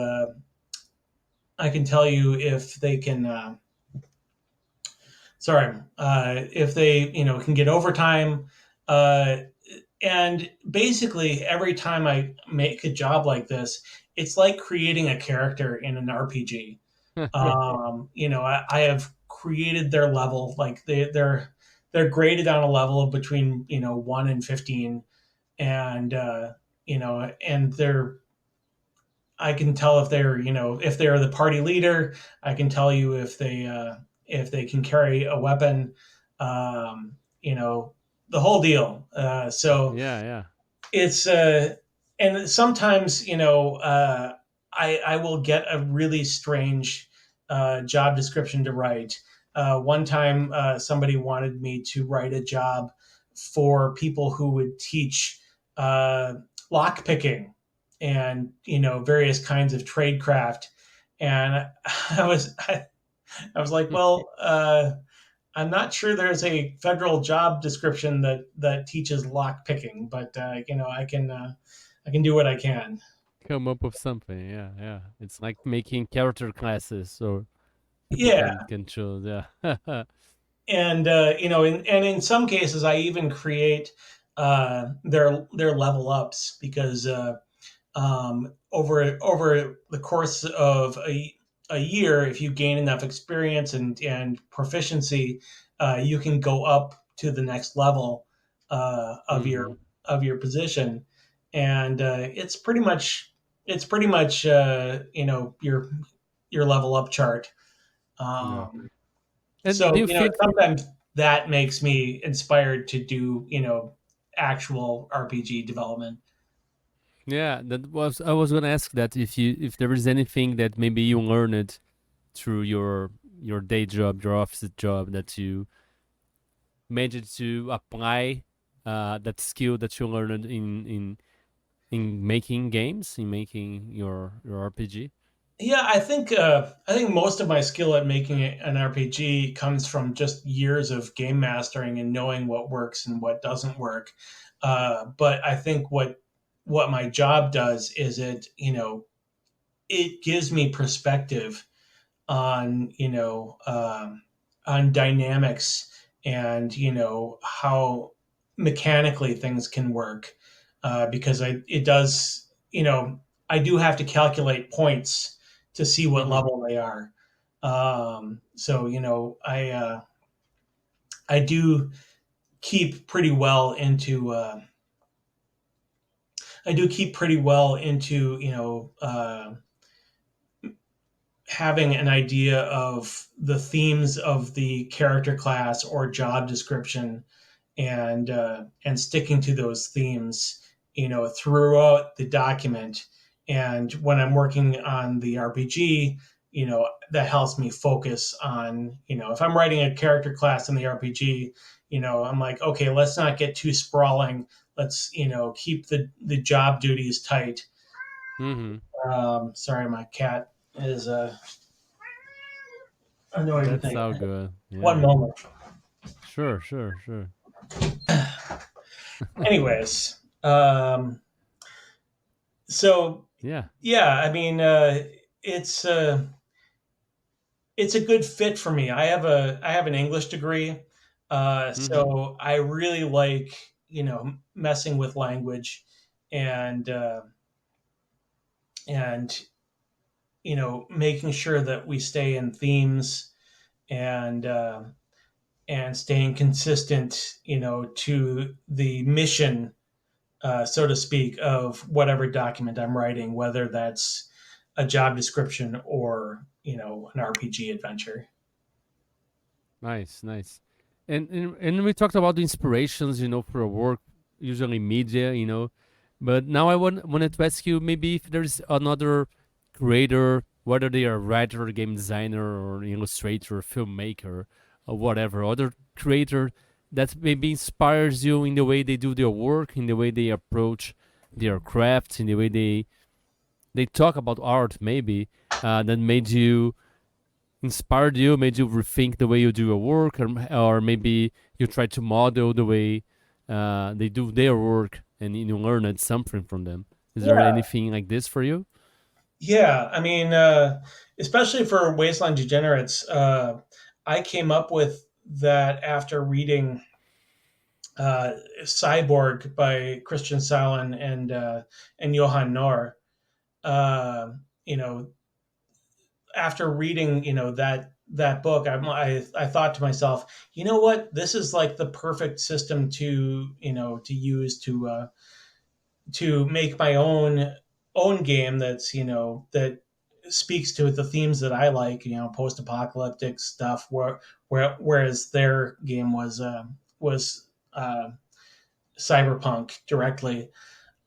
[SPEAKER 2] I can tell you if they can. If they can get overtime. And basically, every time I make a job like this, it's like creating a character in an RPG. I have created their level. Like they're graded on a level of between 1 and 15, and and they're I can tell if they're the party leader. I can tell you if they can carry a weapon. Um, you know the whole deal. So
[SPEAKER 1] Yeah, yeah.
[SPEAKER 2] it's and sometimes I will get a really strange job description to write. One time somebody wanted me to write a job for people who would teach uh, lock picking and various kinds of tradecraft. And I was like, well, I'm not sure there's a federal job description that teaches lock picking, but I can do what I can.
[SPEAKER 1] Come up with something. Yeah, yeah. It's like making character classes so people
[SPEAKER 2] Yeah,
[SPEAKER 1] can choose. Yeah.
[SPEAKER 2] and in some cases, I even create their level ups because over the course of a year, if you gain enough experience and proficiency, you can go up to the next level
[SPEAKER 1] Mm-hmm.
[SPEAKER 2] of your position, and it's pretty much your level up chart.
[SPEAKER 1] Yeah.
[SPEAKER 2] Um,
[SPEAKER 1] And do
[SPEAKER 2] so
[SPEAKER 1] you think?
[SPEAKER 2] sometimes that makes me inspired to do actual RPG development.
[SPEAKER 1] Yeah, that was I was gonna ask that if there is anything that maybe you learned through your day job, your office job, that you managed to apply that skill that you learned in making games, in making your RPG.
[SPEAKER 2] Yeah, I think most of my skill at making an RPG comes from just years of game mastering and knowing what works and what doesn't work. But I think what my job does is it gives me perspective on on dynamics and how mechanically things can work because it does I do have to calculate points to see what
[SPEAKER 1] Mm-hmm.
[SPEAKER 2] level they are. So I do keep pretty well into I do keep pretty well into having an idea of the themes of the character class or job description and sticking to those themes throughout the document. And when I'm working on the RPG, that helps me focus on if I'm writing a character class in the RPG, I'm like, okay, let's not get too sprawling. Let's keep the job duties tight.
[SPEAKER 1] Mm-hmm.
[SPEAKER 2] Sorry, my cat is annoying
[SPEAKER 1] That's
[SPEAKER 2] thing.
[SPEAKER 1] so good.
[SPEAKER 2] One
[SPEAKER 1] Yeah.
[SPEAKER 2] moment.
[SPEAKER 1] Sure, sure, sure.
[SPEAKER 2] Anyways, so
[SPEAKER 1] Yeah.
[SPEAKER 2] yeah, I mean, it's uh, it's a good fit for me. I have an English degree,
[SPEAKER 1] Mm-hmm.
[SPEAKER 2] so I really like messing with language and and making sure that we stay in themes and staying consistent, to the mission, so to speak, of whatever document I'm writing, whether that's a job description or an RPG adventure.
[SPEAKER 1] Nice, nice. And we talked about the inspirations, for work, usually media, But now I wanted to ask you maybe if there's another creator, whether they are writer, game designer, or illustrator, filmmaker, or whatever, other creator that maybe inspires you in the way they do their work, in the way they approach their craft, in the way they talk about art, maybe that made you inspired you, made you rethink the way you do your work, or maybe you try to model the way they do their work and you learned something from them. Is there
[SPEAKER 2] Yeah,
[SPEAKER 1] anything like this for you?
[SPEAKER 2] yeah. I mean, especially for Wasteland Degenerates, I came up with that after reading Cyborg by Christian Salin and Johan Nohr. Uh, you know, After reading that book, I thought to myself, you know what, this is like the perfect system to use to make my own game that speaks to the themes that I like, post-apocalyptic stuff, whereas their game was cyberpunk directly.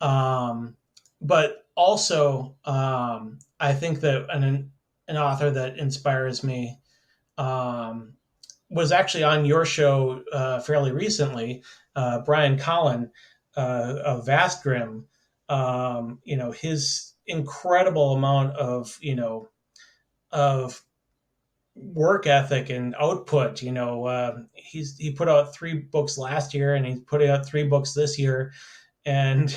[SPEAKER 2] But also, I think that an author that inspires me um, was actually on your show fairly recently, Brian Collin of Vastgrim. His incredible amount of work ethic and output. He put out 3 books last year, and he's putting out 3 books this year, and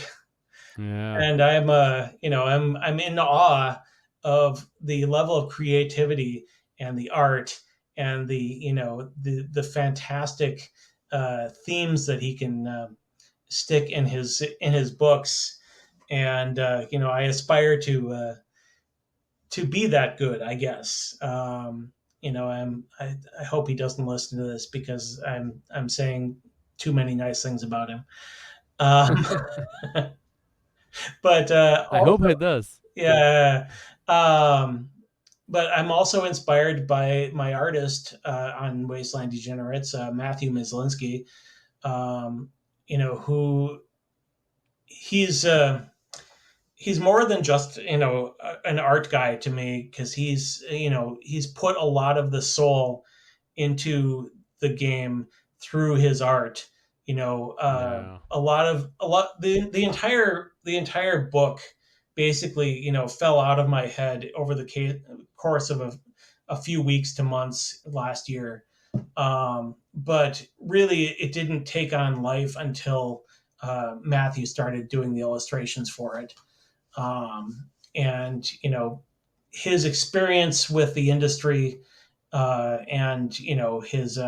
[SPEAKER 1] Yeah,
[SPEAKER 2] I'm in awe of the level of creativity and the art and the fantastic themes that he can stick in his books. And I aspire to be that good, I guess. I hope he doesn't listen to this, because I'm saying too many nice things about him. Um, but
[SPEAKER 1] I hope it does.
[SPEAKER 2] Yeah. Um, but I'm also inspired by my artist on Wasteland Degenerates, Matthew Mislinski, um, who he's he's more than just an art guy to me, because he's put a lot of the soul into the game through his art.
[SPEAKER 1] Yeah,
[SPEAKER 2] The entire book basically fell out of my head over the course of a few weeks to months last year. But really, it didn't take on life until Matthew started doing the illustrations for it. And his experience with the industry, and his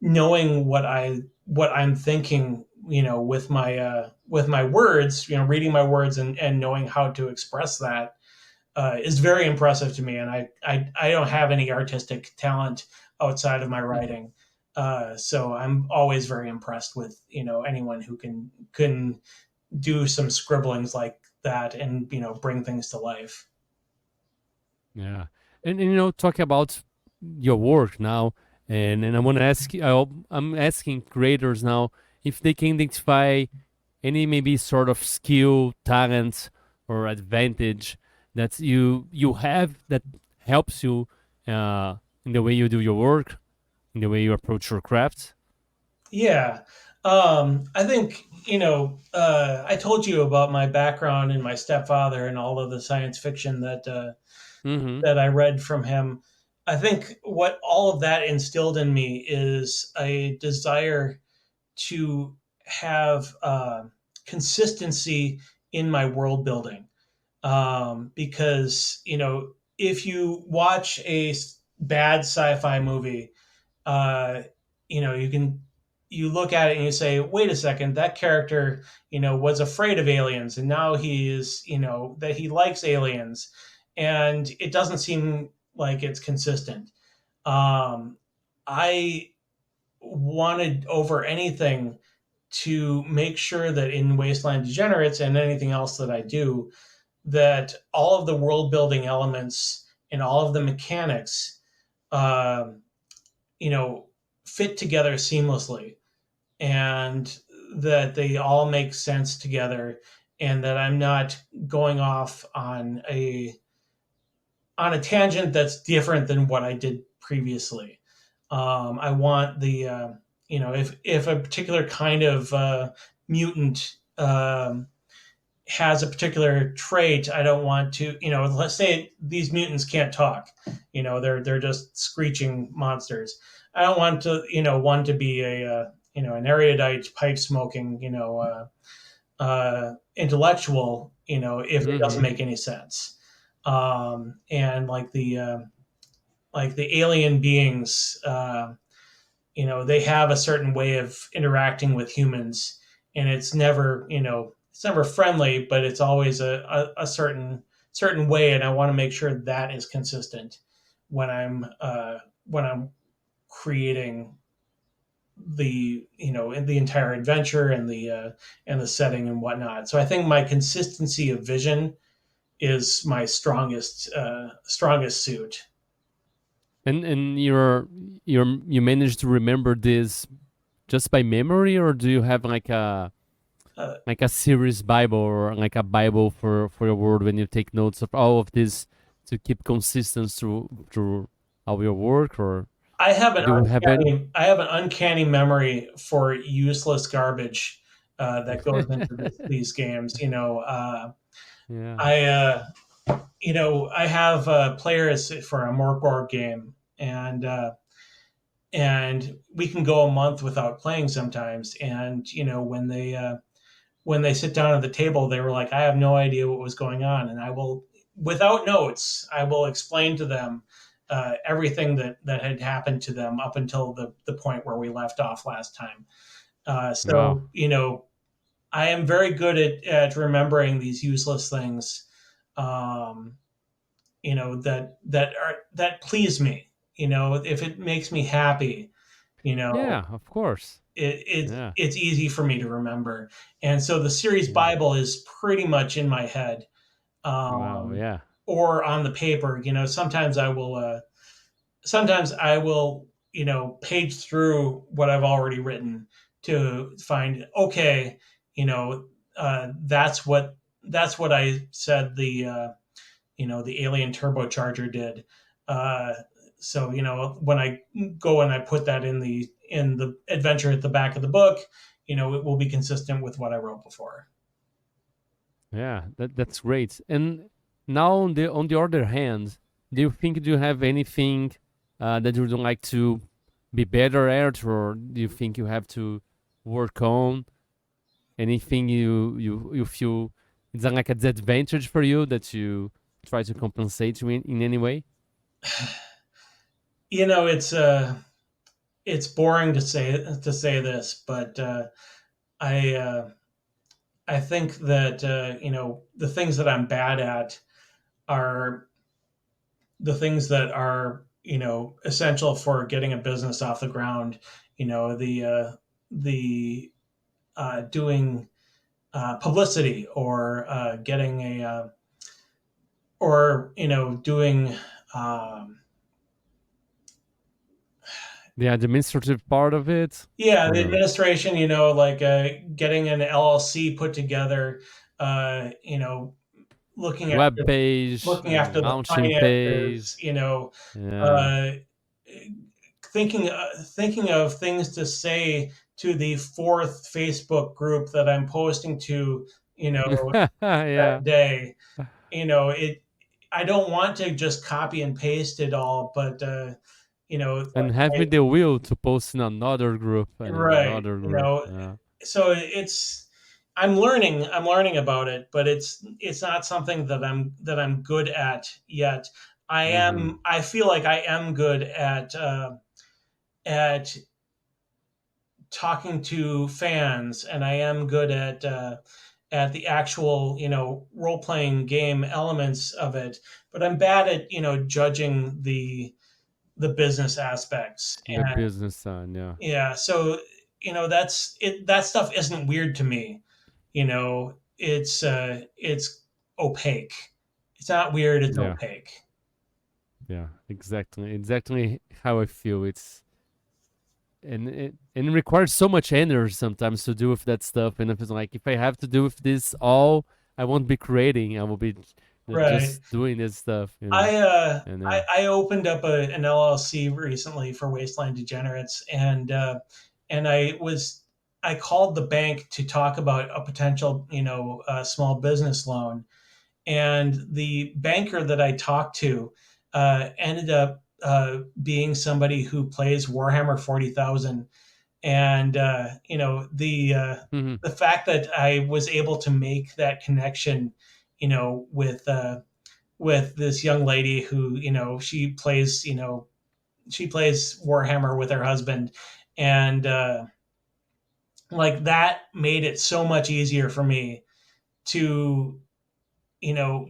[SPEAKER 2] knowing what I'm thinking, with my words, reading my words, and knowing how to express that is very impressive to me. And I don't have any artistic talent outside of my writing. So I'm always very impressed with anyone who can do some scribblings like that, and bring things to life.
[SPEAKER 1] yeah. And talking about your work now, and I want to ask you, I'm asking creators now if they can identify any maybe sort of skill, talent, or advantage that you have that helps you in the way you do your work, in the way you approach your craft.
[SPEAKER 2] Yeah. I think, I told you about my background and my stepfather and all of the science fiction
[SPEAKER 1] Mm-hmm.
[SPEAKER 2] that I read from him. I think what all of that instilled in me is a desire to have consistency in my world building. Because, if you watch a bad sci-fi movie, uh, you look at it and you say, wait a second, that character, was afraid of aliens, and now he is, that he likes aliens. and it doesn't seem like it's consistent. I wanted over anything to make sure that in Wasteland Degenerates and anything else that I do, that all of the world building elements and all of the mechanics, uh, you know, fit together seamlessly, and that they all make sense together, and that I'm not going off on a tangent that's different than what I did previously. I want the if a particular kind of mutant has a particular trait, I don't want to, let's say these mutants can't talk, they're just screeching monsters. I don't want to, one to be an erudite pipe smoking, intellectual, if it doesn't
[SPEAKER 1] Mm-hmm.
[SPEAKER 2] make any sense. And like the alien beings, they have a certain way of interacting with humans, and it's never friendly, but it's always a certain way, and I want to make sure that is consistent when I'm creating the entire adventure and the setting and whatnot. So I think my consistency of vision is my strongest suit.
[SPEAKER 1] And you managed to remember this just by memory, or do you have
[SPEAKER 2] Uh,
[SPEAKER 1] like a series Bible or like a Bible for your world when you take notes of all of this to keep consistent through all your work, or
[SPEAKER 2] I have an
[SPEAKER 1] do you have any?
[SPEAKER 2] uncanny memory for useless garbage that goes into these games.
[SPEAKER 1] Yeah.
[SPEAKER 2] I I have players for a Mörk Borg game, and we can go a month without playing sometimes. And when they sit down at the table, they were like, "I have no idea what was going on," and I will, without notes, I will explain to them everything that had happened to them up until the point where we left off last time.
[SPEAKER 1] Wow.
[SPEAKER 2] So I am very good at remembering these useless things, um, that please me. If it makes me happy, you know,
[SPEAKER 1] Yeah, of course. Yeah.
[SPEAKER 2] it's easy for me to remember. And so the series
[SPEAKER 1] Yeah.
[SPEAKER 2] Bible is pretty much in my head,
[SPEAKER 1] Wow.
[SPEAKER 2] um,
[SPEAKER 1] Yeah.
[SPEAKER 2] or on the paper. Sometimes I will, page through what I've already written to find, okay, that's what I said the alien turbocharger did. Uh, so when I go and I put that in the adventure at the back of the book, it will be consistent with what I wrote before.
[SPEAKER 1] Yeah. That's great. And now on the other hand, do you think do you have anything that you would like to be better at, or do you think you have to work on anything you feel it's like a disadvantage for you that you try to compensate in any way?
[SPEAKER 2] It's boring to say this, but I I think that the things that I'm bad at are the things that are essential for getting a business off the ground. The doing publicity, or getting a or doing um,
[SPEAKER 1] The administrative part of it,
[SPEAKER 2] yeah, the
[SPEAKER 1] or
[SPEAKER 2] administration, like getting an LLC put together, uh, you know looking
[SPEAKER 1] web
[SPEAKER 2] after
[SPEAKER 1] page,
[SPEAKER 2] looking after the
[SPEAKER 1] launching page.
[SPEAKER 2] finances,
[SPEAKER 1] Yeah.
[SPEAKER 2] uh, thinking of things to say to the fourth Facebook group that I'm posting to,
[SPEAKER 1] Yeah.
[SPEAKER 2] that day. It I don't want to just copy and paste it all, but
[SPEAKER 1] And
[SPEAKER 2] like
[SPEAKER 1] having the will to post in another group and in
[SPEAKER 2] right,
[SPEAKER 1] another group. Yeah.
[SPEAKER 2] so I'm learning about it, but it's not something that I'm good at yet.
[SPEAKER 1] Hmm.
[SPEAKER 2] I feel like I am good at talking to fans, and I am good at the actual, role playing game elements of it, but I'm bad at, judging the business aspects.
[SPEAKER 1] The
[SPEAKER 2] And
[SPEAKER 1] business side, yeah.
[SPEAKER 2] yeah, so that's it. That stuff isn't weird to me. It's opaque. It's not weird. It's
[SPEAKER 1] Yeah.
[SPEAKER 2] opaque.
[SPEAKER 1] Yeah, exactly how I feel. It's and it requires so much energy sometimes to do with that stuff. And if it's like, if I have to do with this all, I won't be creating. I will be
[SPEAKER 2] Right.
[SPEAKER 1] just doing this stuff,
[SPEAKER 2] I uh
[SPEAKER 1] And
[SPEAKER 2] I opened up an LLC recently for Wasteland Degenerates, and I called the bank to talk about a potential small business loan, and the banker that I talked to ended up being somebody who plays Warhammer 40,000, and
[SPEAKER 1] Mhm.
[SPEAKER 2] the fact that I was able to make that connection, with this young lady who she plays Warhammer with her husband, and like that made it so much easier for me to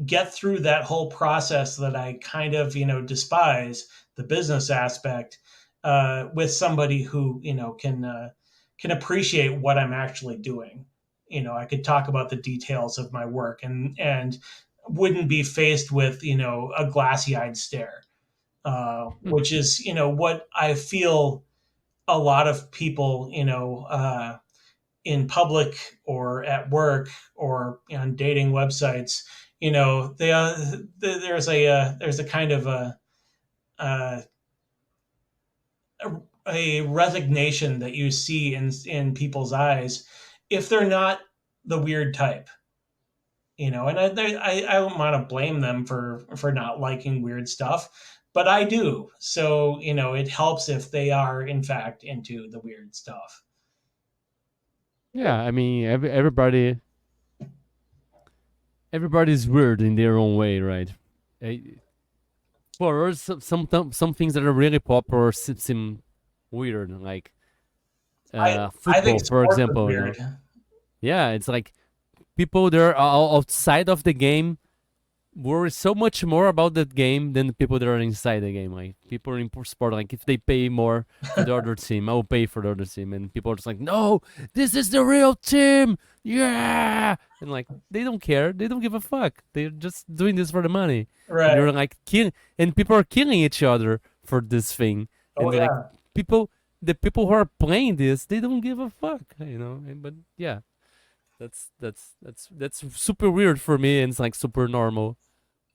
[SPEAKER 2] get through that whole process that I kind of despise, the business aspect, with somebody who can appreciate what I'm actually doing. I could talk about the details of my work, and wouldn't be faced with a glassy eyed stare, which is what I feel a lot of people in public or at work or on dating websites, they there's a kind of a a resignation that you see in people's eyes if they're not the weird type. And I don't want to blame them for not liking weird stuff, but I do. So it helps if they are in fact into the weird stuff.
[SPEAKER 1] Yeah, I mean, everybody's weird in their own way, right? Uh, or some things that are really popular seem weird, like
[SPEAKER 2] I
[SPEAKER 1] football,
[SPEAKER 2] think
[SPEAKER 1] for
[SPEAKER 2] sports is
[SPEAKER 1] example.
[SPEAKER 2] weird.
[SPEAKER 1] Yeah, it's like people that are outside of the game worry so much more about that game than the people that are inside the game. Like people in sport, like if they pay more for the other team, I will pay for the other team, and people are just like, no, this is the real team, yeah, and like they don't care, they don't give a fuck, they're just doing this for the money, and
[SPEAKER 2] Right.
[SPEAKER 1] they're like and people are killing each other for this thing,
[SPEAKER 2] Oh
[SPEAKER 1] and like
[SPEAKER 2] yeah.
[SPEAKER 1] people, the people who are playing this, they don't give a fuck, but yeah. That's super weird for me, and it's like super normal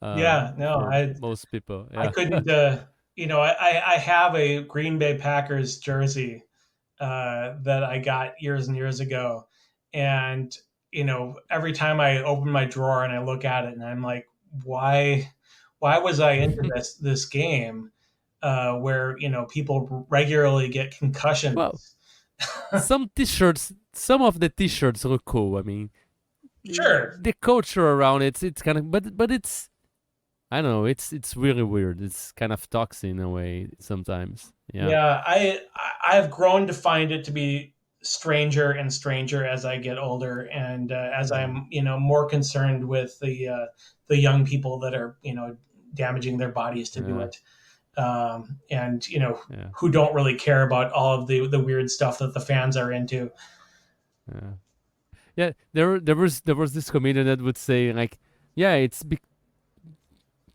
[SPEAKER 2] Yeah, no,
[SPEAKER 1] for
[SPEAKER 2] I
[SPEAKER 1] most people.
[SPEAKER 2] I
[SPEAKER 1] Yeah.
[SPEAKER 2] couldn't. I have a Green Bay Packers jersey that I got years and years ago, and every time I open my drawer and I look at it, and I'm like, why was I into this game where people regularly get
[SPEAKER 1] Well,
[SPEAKER 2] concussions?
[SPEAKER 1] some of the T-shirts look cool. I mean,
[SPEAKER 2] Sure.
[SPEAKER 1] the culture around it's kind of, but it's, I don't know. It's really weird. It's kind of toxic in a way sometimes. Yeah.
[SPEAKER 2] Yeah, I've grown to find it to be stranger and stranger as I get older, and as
[SPEAKER 1] Yeah.
[SPEAKER 2] I'm more concerned with the young people that are damaging their bodies to do
[SPEAKER 1] Yeah.
[SPEAKER 2] it, and
[SPEAKER 1] Yeah.
[SPEAKER 2] who don't really care about all of the weird stuff that the fans are into.
[SPEAKER 1] Yeah. Yeah. There was this comedian that would say like, yeah,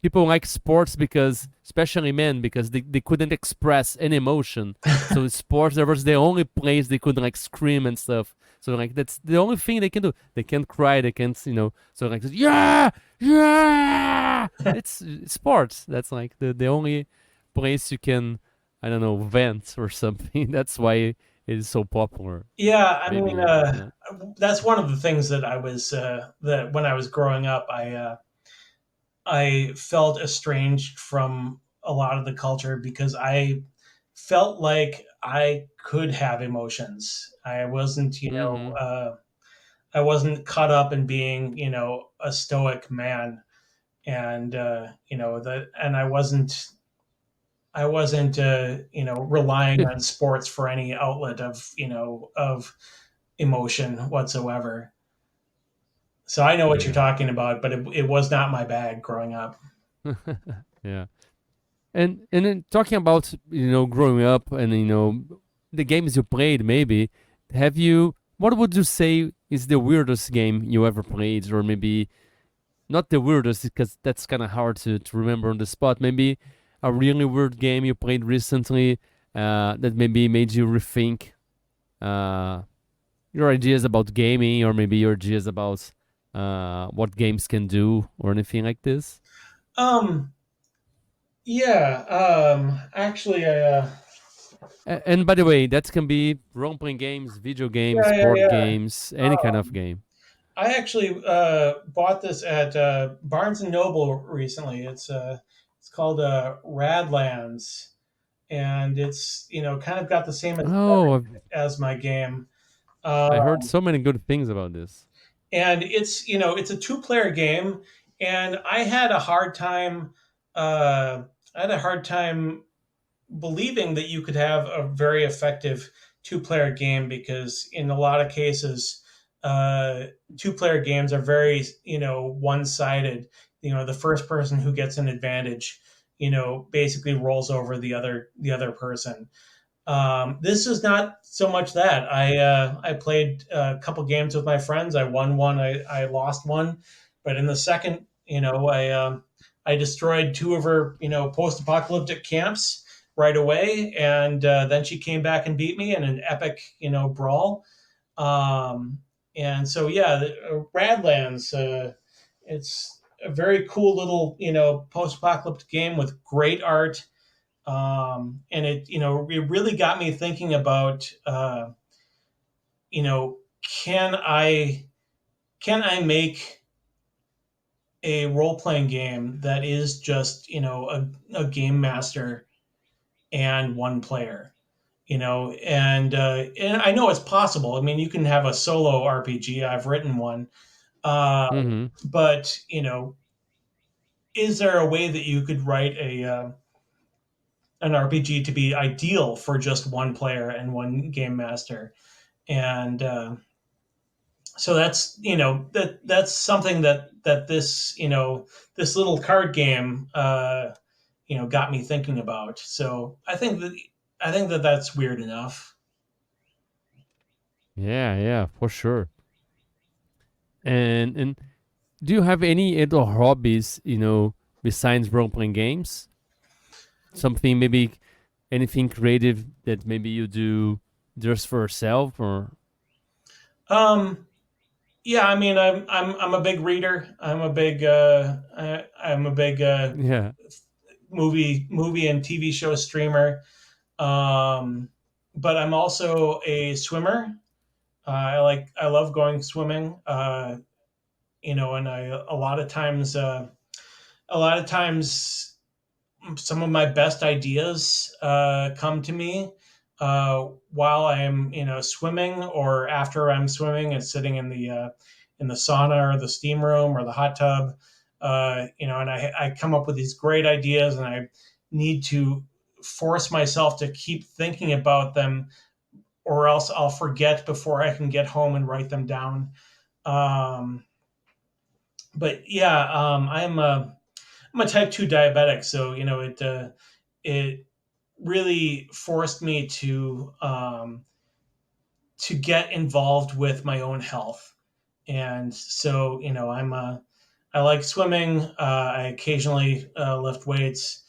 [SPEAKER 1] people like sports because, especially men, because they couldn't express any emotion. So in sports, there was the only place they could like scream and stuff. So like that's the only thing they can do. They can't cry. They can't, So like, yeah, yeah. It's sports. That's like the only place you can, I don't know, vent or something. That's why it is so popular.
[SPEAKER 2] Yeah, I mean,
[SPEAKER 1] Maybe, yeah.
[SPEAKER 2] that's one of the things that I was that when I was growing up, I felt estranged from a lot of the culture because I felt like I could have emotions.
[SPEAKER 1] Mm-hmm.
[SPEAKER 2] I wasn't caught up in being, a stoic man, and I wasn't relying on sports for any outlet of emotion whatsoever. So I know what you're
[SPEAKER 1] Yeah.
[SPEAKER 2] talking about, but it was not my bag growing up.
[SPEAKER 1] Yeah. And then talking about growing up and the games you played, maybe have you what would you say is the weirdest game you ever played, or maybe not the weirdest because that's kind of hard to remember on the spot. Maybe a really weird game you played recently that maybe made you rethink uh, your ideas about gaming, or maybe your ideas about what games can do, or anything like this.
[SPEAKER 2] Um, yeah. Actually,
[SPEAKER 1] And by the way, that can be role playing games, video games,
[SPEAKER 2] yeah, yeah,
[SPEAKER 1] board
[SPEAKER 2] yeah.
[SPEAKER 1] games, any kind of game.
[SPEAKER 2] I actually bought this at Barnes and Noble recently. It's called Radlands, and it's kind of got the same
[SPEAKER 1] Oh,
[SPEAKER 2] aesthetic as my game. Uh,
[SPEAKER 1] I heard so many good things about this.
[SPEAKER 2] and it's a two-player game, and I had a hard time believing that you could have a very effective two-player game, because in a lot of cases uh, two-player games are very one-sided. The first person who gets an advantage basically rolls over the other person. This is not so much that. I played a couple games with my friends. I won one. I lost one, but in the second, I destroyed two of her post-apocalyptic camps right away, and then she came back and beat me in an epic brawl. Um, and so yeah, Radlands. It's a very cool little post-apocalyptic game with great art, and it really got me thinking about you know can I make a role playing game that is just a game master and one player, and I know it's possible. I mean, you can have a solo RPG. I've written one, uh,
[SPEAKER 1] Mm-hmm.
[SPEAKER 2] but is there a way that you could write a an RPG to be ideal for just one player and one game master? And so that's something that this little card game got me thinking about. So I think that that's weird enough.
[SPEAKER 1] Yeah, yeah, for sure. And do you have any other hobbies, besides role playing games? Something maybe anything creative that maybe you do just for yourself, or
[SPEAKER 2] um yeah, I mean, I'm a big reader. I'm a big
[SPEAKER 1] yeah.
[SPEAKER 2] movie and TV show streamer. um but I'm also a swimmer. I love going swimming. And a lot of times some of my best ideas come to me while I'm swimming, or after I'm swimming and sitting in the sauna or the steam room or the hot tub. And I come up with these great ideas, and I need to force myself to keep thinking about them, or else I'll forget before I can get home and write them down. Um, but yeah, I'm a type 2 diabetic, so it really forced me to get involved with my own health. And so I like swimming. I occasionally lift weights.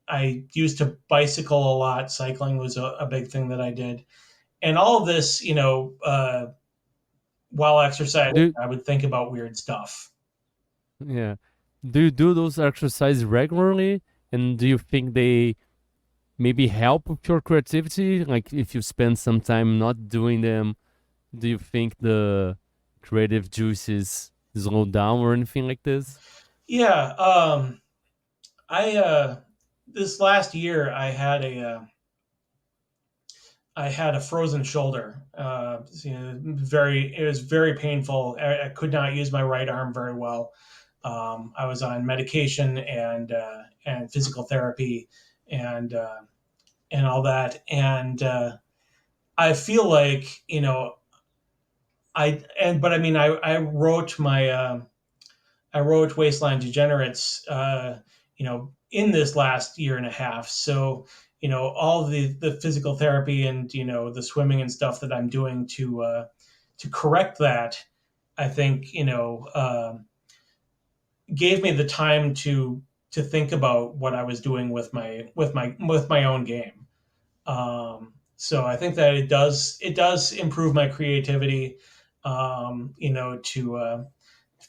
[SPEAKER 2] I used to bicycle a lot. Cycling was a big thing that I did, and all of this, while exercising,
[SPEAKER 1] Do
[SPEAKER 2] I would think about weird stuff.
[SPEAKER 1] yeah. Do you do those exercises regularly? And do you think they maybe help with your creativity? Like if you spend some time not doing them, do you think the creative juices slow down or anything like this?
[SPEAKER 2] Yeah. I This last year I had a frozen shoulder. It was very painful. I could not use my right arm very well. I was on medication and physical therapy and and all that. And I feel like but I mean, I wrote Wasteland Degenerates, in this last year and a half. So, all the physical therapy and, the swimming and stuff that I'm doing to correct that, I think, gave me the time to think about what I was doing with my own game. So I think that it does improve my creativity, to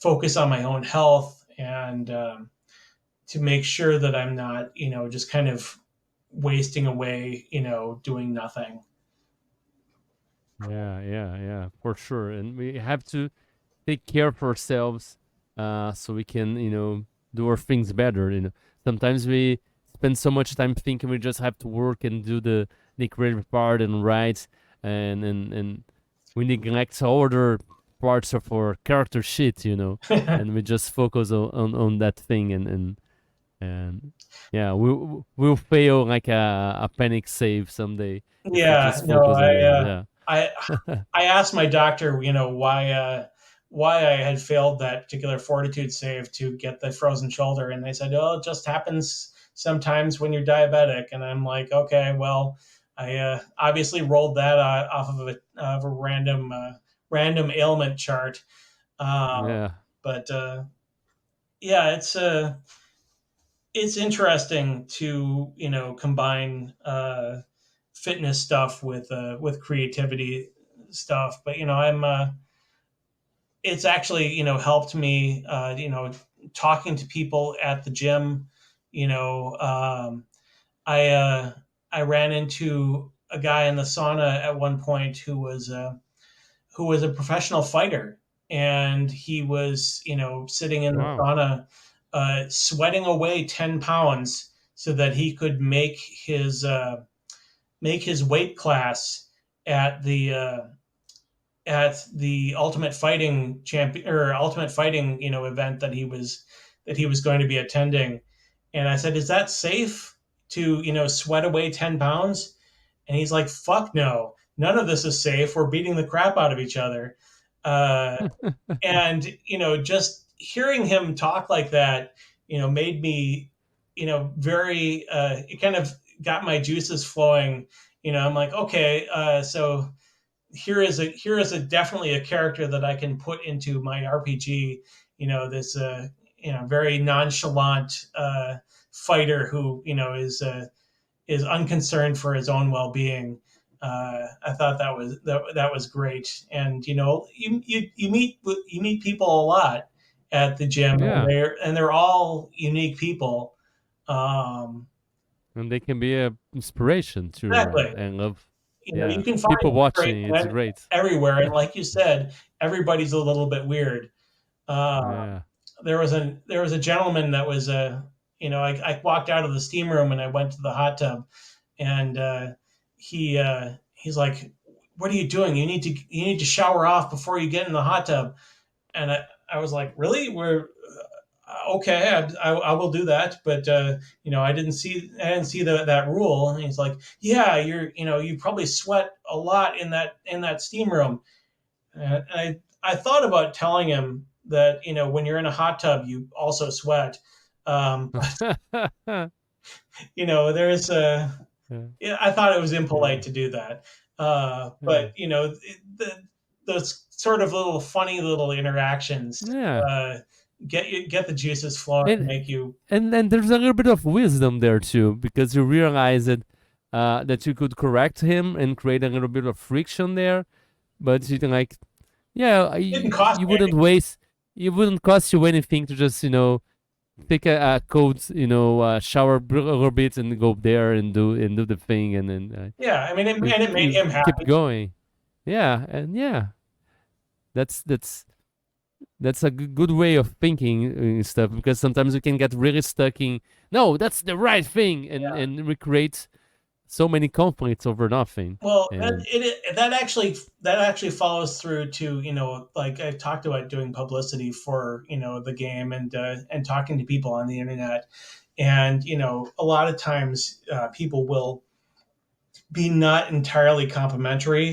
[SPEAKER 2] focus on my own health and to make sure that I'm not, just kind of wasting away, doing nothing.
[SPEAKER 1] Yeah, for sure. And we have to take care of ourselves, so we can, do our things better. Sometimes we spend so much time thinking we just have to work and do the creative part and write, and we neglect other parts of our character shit, and we just focus on that thing, and yeah, we'll fail like a panic save someday if we
[SPEAKER 2] Yeah,
[SPEAKER 1] just
[SPEAKER 2] no,
[SPEAKER 1] focus on it. Yeah.
[SPEAKER 2] I I asked my doctor, why I had failed that particular fortitude save to get the frozen shoulder, and they said, "Oh, it just happens sometimes when you're diabetic." And I'm like, "Okay, well, I obviously rolled that off of a random ailment chart." Uh,
[SPEAKER 1] Yeah.
[SPEAKER 2] but yeah, it's interesting to combine fitness stuff with creativity stuff. But it's actually helped me talking to people at the gym. You know, I I ran into a guy in the sauna at one point who was a professional fighter, and he was sitting in the
[SPEAKER 1] Wow.
[SPEAKER 2] sauna, sweating away 10 pounds so that he could make his weight class at the Ultimate Fighting champion or Ultimate Fighting event that he was going to be attending. And I said, "Is that safe to sweat away 10 pounds?" And he's like, "Fuck no, none of this is safe. We're beating the crap out of each other." Uh, and just hearing him talk like that, made me, very. It kind of got my juices flowing. I'm like, okay, so here is a definitely a character that I can put into my RPG. This very nonchalant fighter who is unconcerned for his own well-being. I thought that was great, and you meet people a lot at the gym, and
[SPEAKER 1] Yeah.
[SPEAKER 2] they're all unique people. Um,
[SPEAKER 1] And they can be a inspiration to,
[SPEAKER 2] exactly.
[SPEAKER 1] and love.
[SPEAKER 2] You
[SPEAKER 1] Yeah.
[SPEAKER 2] can find
[SPEAKER 1] People watching, it's
[SPEAKER 2] inspiration
[SPEAKER 1] great.
[SPEAKER 2] everywhere, and like you said, everybody's a little bit weird. Uh,
[SPEAKER 1] Yeah.
[SPEAKER 2] there was a gentleman that was I walked out of the steam room and I went to the hot tub, and he's like, "What are you doing? You need to shower off before you get in the hot tub." And I was like, "Really? We're okay. I will do that." But I didn't see that rule. And he's like, "Yeah, you probably sweat a lot in that steam room." And I thought about telling him that when you're in a hot tub, you also sweat.
[SPEAKER 1] Yeah.
[SPEAKER 2] There's a Yeah, I thought it was impolite
[SPEAKER 1] Yeah.
[SPEAKER 2] to do that.
[SPEAKER 1] Yeah.
[SPEAKER 2] But those sort of little funny little interactions
[SPEAKER 1] Yeah.
[SPEAKER 2] uh, get the juices flowing, and
[SPEAKER 1] And
[SPEAKER 2] make you.
[SPEAKER 1] and there's a little bit of wisdom there too, because you realize that you could correct him and create a little bit of friction there, but you can, like, yeah,
[SPEAKER 2] It didn't cost
[SPEAKER 1] you
[SPEAKER 2] me
[SPEAKER 1] wouldn't waste, it wouldn't cost you anything to just, take a cold, shower a little bit and go there and do the thing, and then
[SPEAKER 2] Yeah, I mean,
[SPEAKER 1] you
[SPEAKER 2] and it made
[SPEAKER 1] you
[SPEAKER 2] him
[SPEAKER 1] keep
[SPEAKER 2] happy.
[SPEAKER 1] going. Yeah, and yeah, that's a good way of thinking and stuff, because sometimes we can get really stuck in, no, that's the right thing, and we create so many conflicts over nothing.
[SPEAKER 2] Well,
[SPEAKER 1] And
[SPEAKER 2] that actually follows through to like I talked about doing publicity for the game, and talking to people on the internet, and a lot of times people will be not entirely complimentary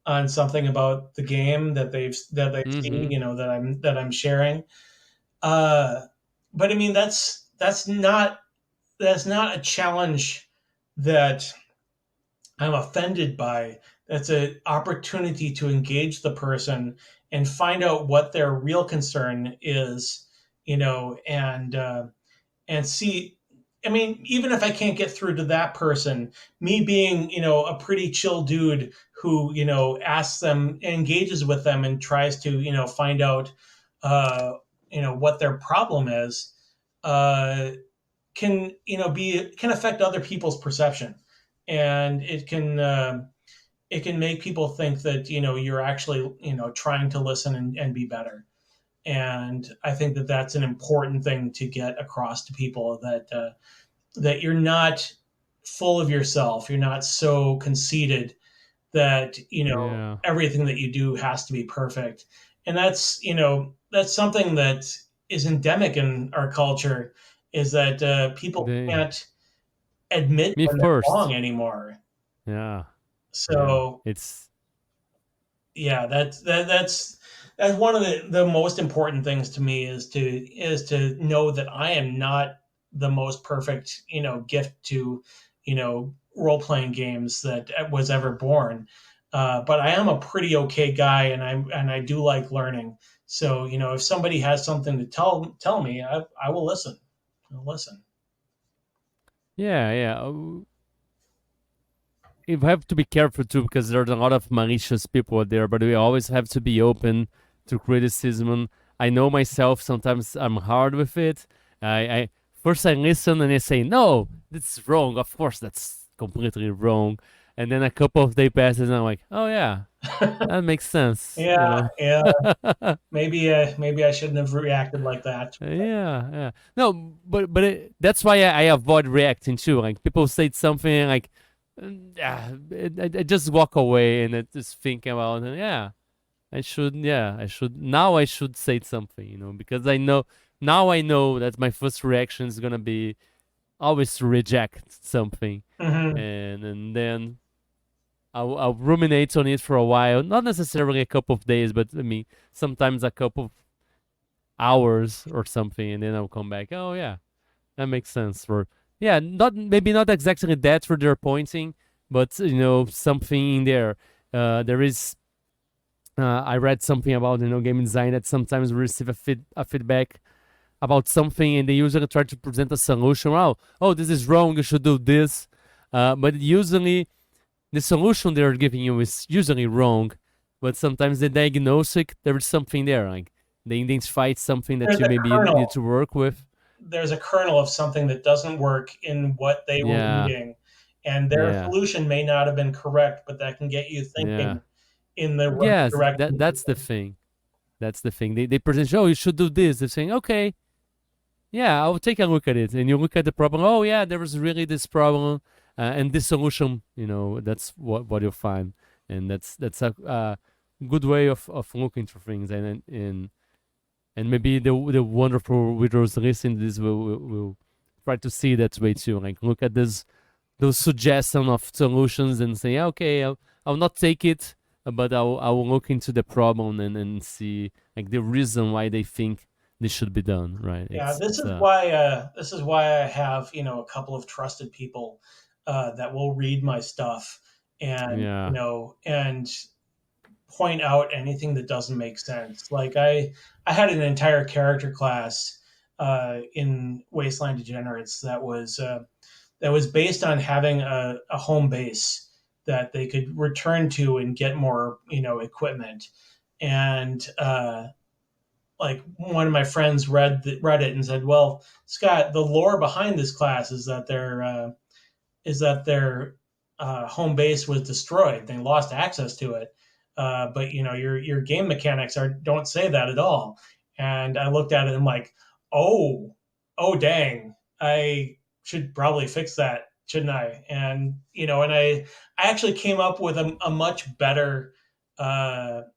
[SPEAKER 2] on something about the game that they've seen,
[SPEAKER 1] Mm-hmm.
[SPEAKER 2] that I'm sharing. Uh, but I mean, that's not a challenge that I'm offended by. That's an opportunity to engage the person and find out what their real concern is, and see. I mean, even if I can't get through to that person, me being, a pretty chill dude who, asks them, engages with them, and tries to, find out, uh, what their problem is, uh, can affect other people's perception, and it can make people think that you're actually trying to listen and be better. And I think that that's an important thing to get across to people, that you're not full of yourself. You're not so conceited that
[SPEAKER 1] Yeah.
[SPEAKER 2] everything that you do has to be perfect. And that's something that is endemic in our culture, is that people
[SPEAKER 1] They
[SPEAKER 2] can't admit
[SPEAKER 1] me
[SPEAKER 2] when they're
[SPEAKER 1] first.
[SPEAKER 2] wrong anymore.
[SPEAKER 1] Yeah. Yeah.
[SPEAKER 2] So
[SPEAKER 1] It's
[SPEAKER 2] yeah, that's one of the most important things to me, is to know that I am not the most perfect, gift to, role playing games that was ever born. But I am a pretty okay guy, and I do like learning. So if somebody has something to tell me, I will listen. I'll listen.
[SPEAKER 1] yeah, yeah. You have to be careful too because there's a lot of malicious people out there, but we always have to be open to criticism. I know myself, sometimes I'm hard with it. I first I listen and I say, no, that's wrong. Of course, that's completely wrong. And then a couple of days passes and I'm like, oh yeah, that makes sense,
[SPEAKER 2] Yeah,
[SPEAKER 1] you know?
[SPEAKER 2] yeah. Maybe I shouldn't have reacted like that.
[SPEAKER 1] Yeah, yeah. No, but that's why I avoid reacting too. Like people say something like, I just walk away and I just think about it. Yeah, I should. Yeah, I should. Now I should say something, because I know now I know that my first reaction is gonna be always to reject something,
[SPEAKER 2] Hmm.
[SPEAKER 1] and then I'll ruminate on it for a while. Not necessarily a couple of days, but I mean sometimes a couple of hours or something, and then I'll come back. Oh yeah, that makes sense. For yeah, not maybe not exactly that for their pointing, but something in there. There is. I read something about game design that sometimes we receive a feedback about something, and they usually try to present a solution. Oh, this is wrong. You should do this. But usually the solution they're giving you is usually wrong. But sometimes the diagnostic there is something there. Like they identify something that
[SPEAKER 2] There's
[SPEAKER 1] you
[SPEAKER 2] a
[SPEAKER 1] maybe need
[SPEAKER 2] kernel.
[SPEAKER 1] to work with.
[SPEAKER 2] There's a kernel of something that doesn't work in what they were
[SPEAKER 1] Yeah,
[SPEAKER 2] reading, and their
[SPEAKER 1] yeah,
[SPEAKER 2] solution may not have been correct, but that can get you
[SPEAKER 1] yeah.
[SPEAKER 2] thinking in the right
[SPEAKER 1] Yes,
[SPEAKER 2] direction.
[SPEAKER 1] that's the thing. That's the thing. They present, oh, you should do this. They're saying, okay, yeah, I'll take a look at it. And you look at the problem. Oh, yeah, there was really this problem and this solution. That's what you'll find, and that's a good way of looking for things. And maybe the wonderful readers listening to this will try to see that way too. Like look at this those suggestion of solutions and say, okay, I'll not take it, but I'll look into the problem and see like the reason why they think this should be done. Right?
[SPEAKER 2] Yeah,
[SPEAKER 1] It's
[SPEAKER 2] this is why I have a couple of trusted people that will read my stuff, and
[SPEAKER 1] yeah.
[SPEAKER 2] point out anything that doesn't make sense. Like I had an entire character class in Wasteland Degenerates that was based on having a home base that they could return to and get more equipment. And like one of my friends read it and said, "Well, Scott, the lore behind this class is that their home base was destroyed. They lost access to it. But your game mechanics don't say that at all." And I looked at it and I'm like, oh dang, I should probably fix that, shouldn't I? And I actually came up with a much better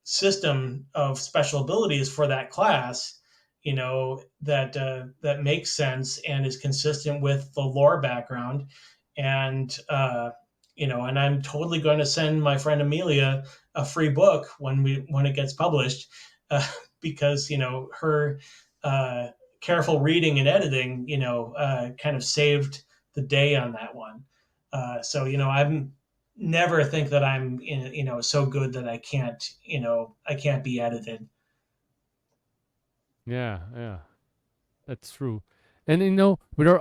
[SPEAKER 2] system of special abilities for that class. That makes sense and is consistent with the lore background, and and I'm totally going to send my friend Amelia a free book when it gets published, uh, because her uh, careful reading and editing, kind of saved the day on that one. So I'm never think that I'm so good that I can't be edited.
[SPEAKER 1] Yeah, yeah, that's true. And we're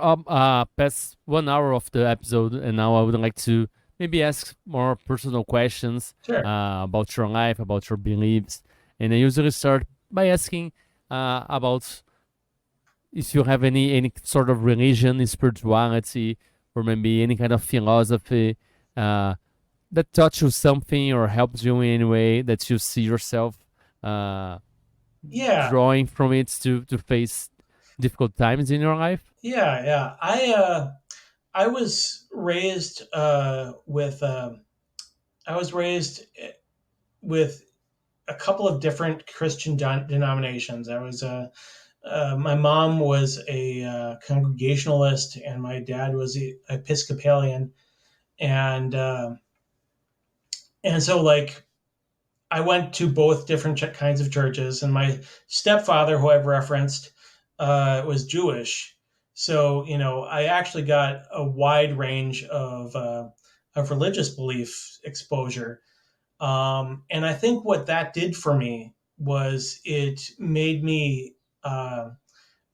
[SPEAKER 1] past 1 hour of the episode, and now I would like to maybe ask more personal questions
[SPEAKER 2] Sure.
[SPEAKER 1] about your life, about your beliefs. And I usually start by asking about if you have any sort of religion, spirituality, or maybe any kind of philosophy uh, that taught you something or helped you in any way that you see yourself uh,
[SPEAKER 2] Yeah.
[SPEAKER 1] drawing from it to face difficult times in your life?
[SPEAKER 2] Yeah. I was raised I was raised with a couple of different Christian denominations. My mom was a Congregationalist, and my dad was a Episcopalian, and so like I went to both different kinds of churches, and my stepfather, who I've referenced, was Jewish. So I actually got a wide range of religious belief exposure, and I think what that did for me was it made me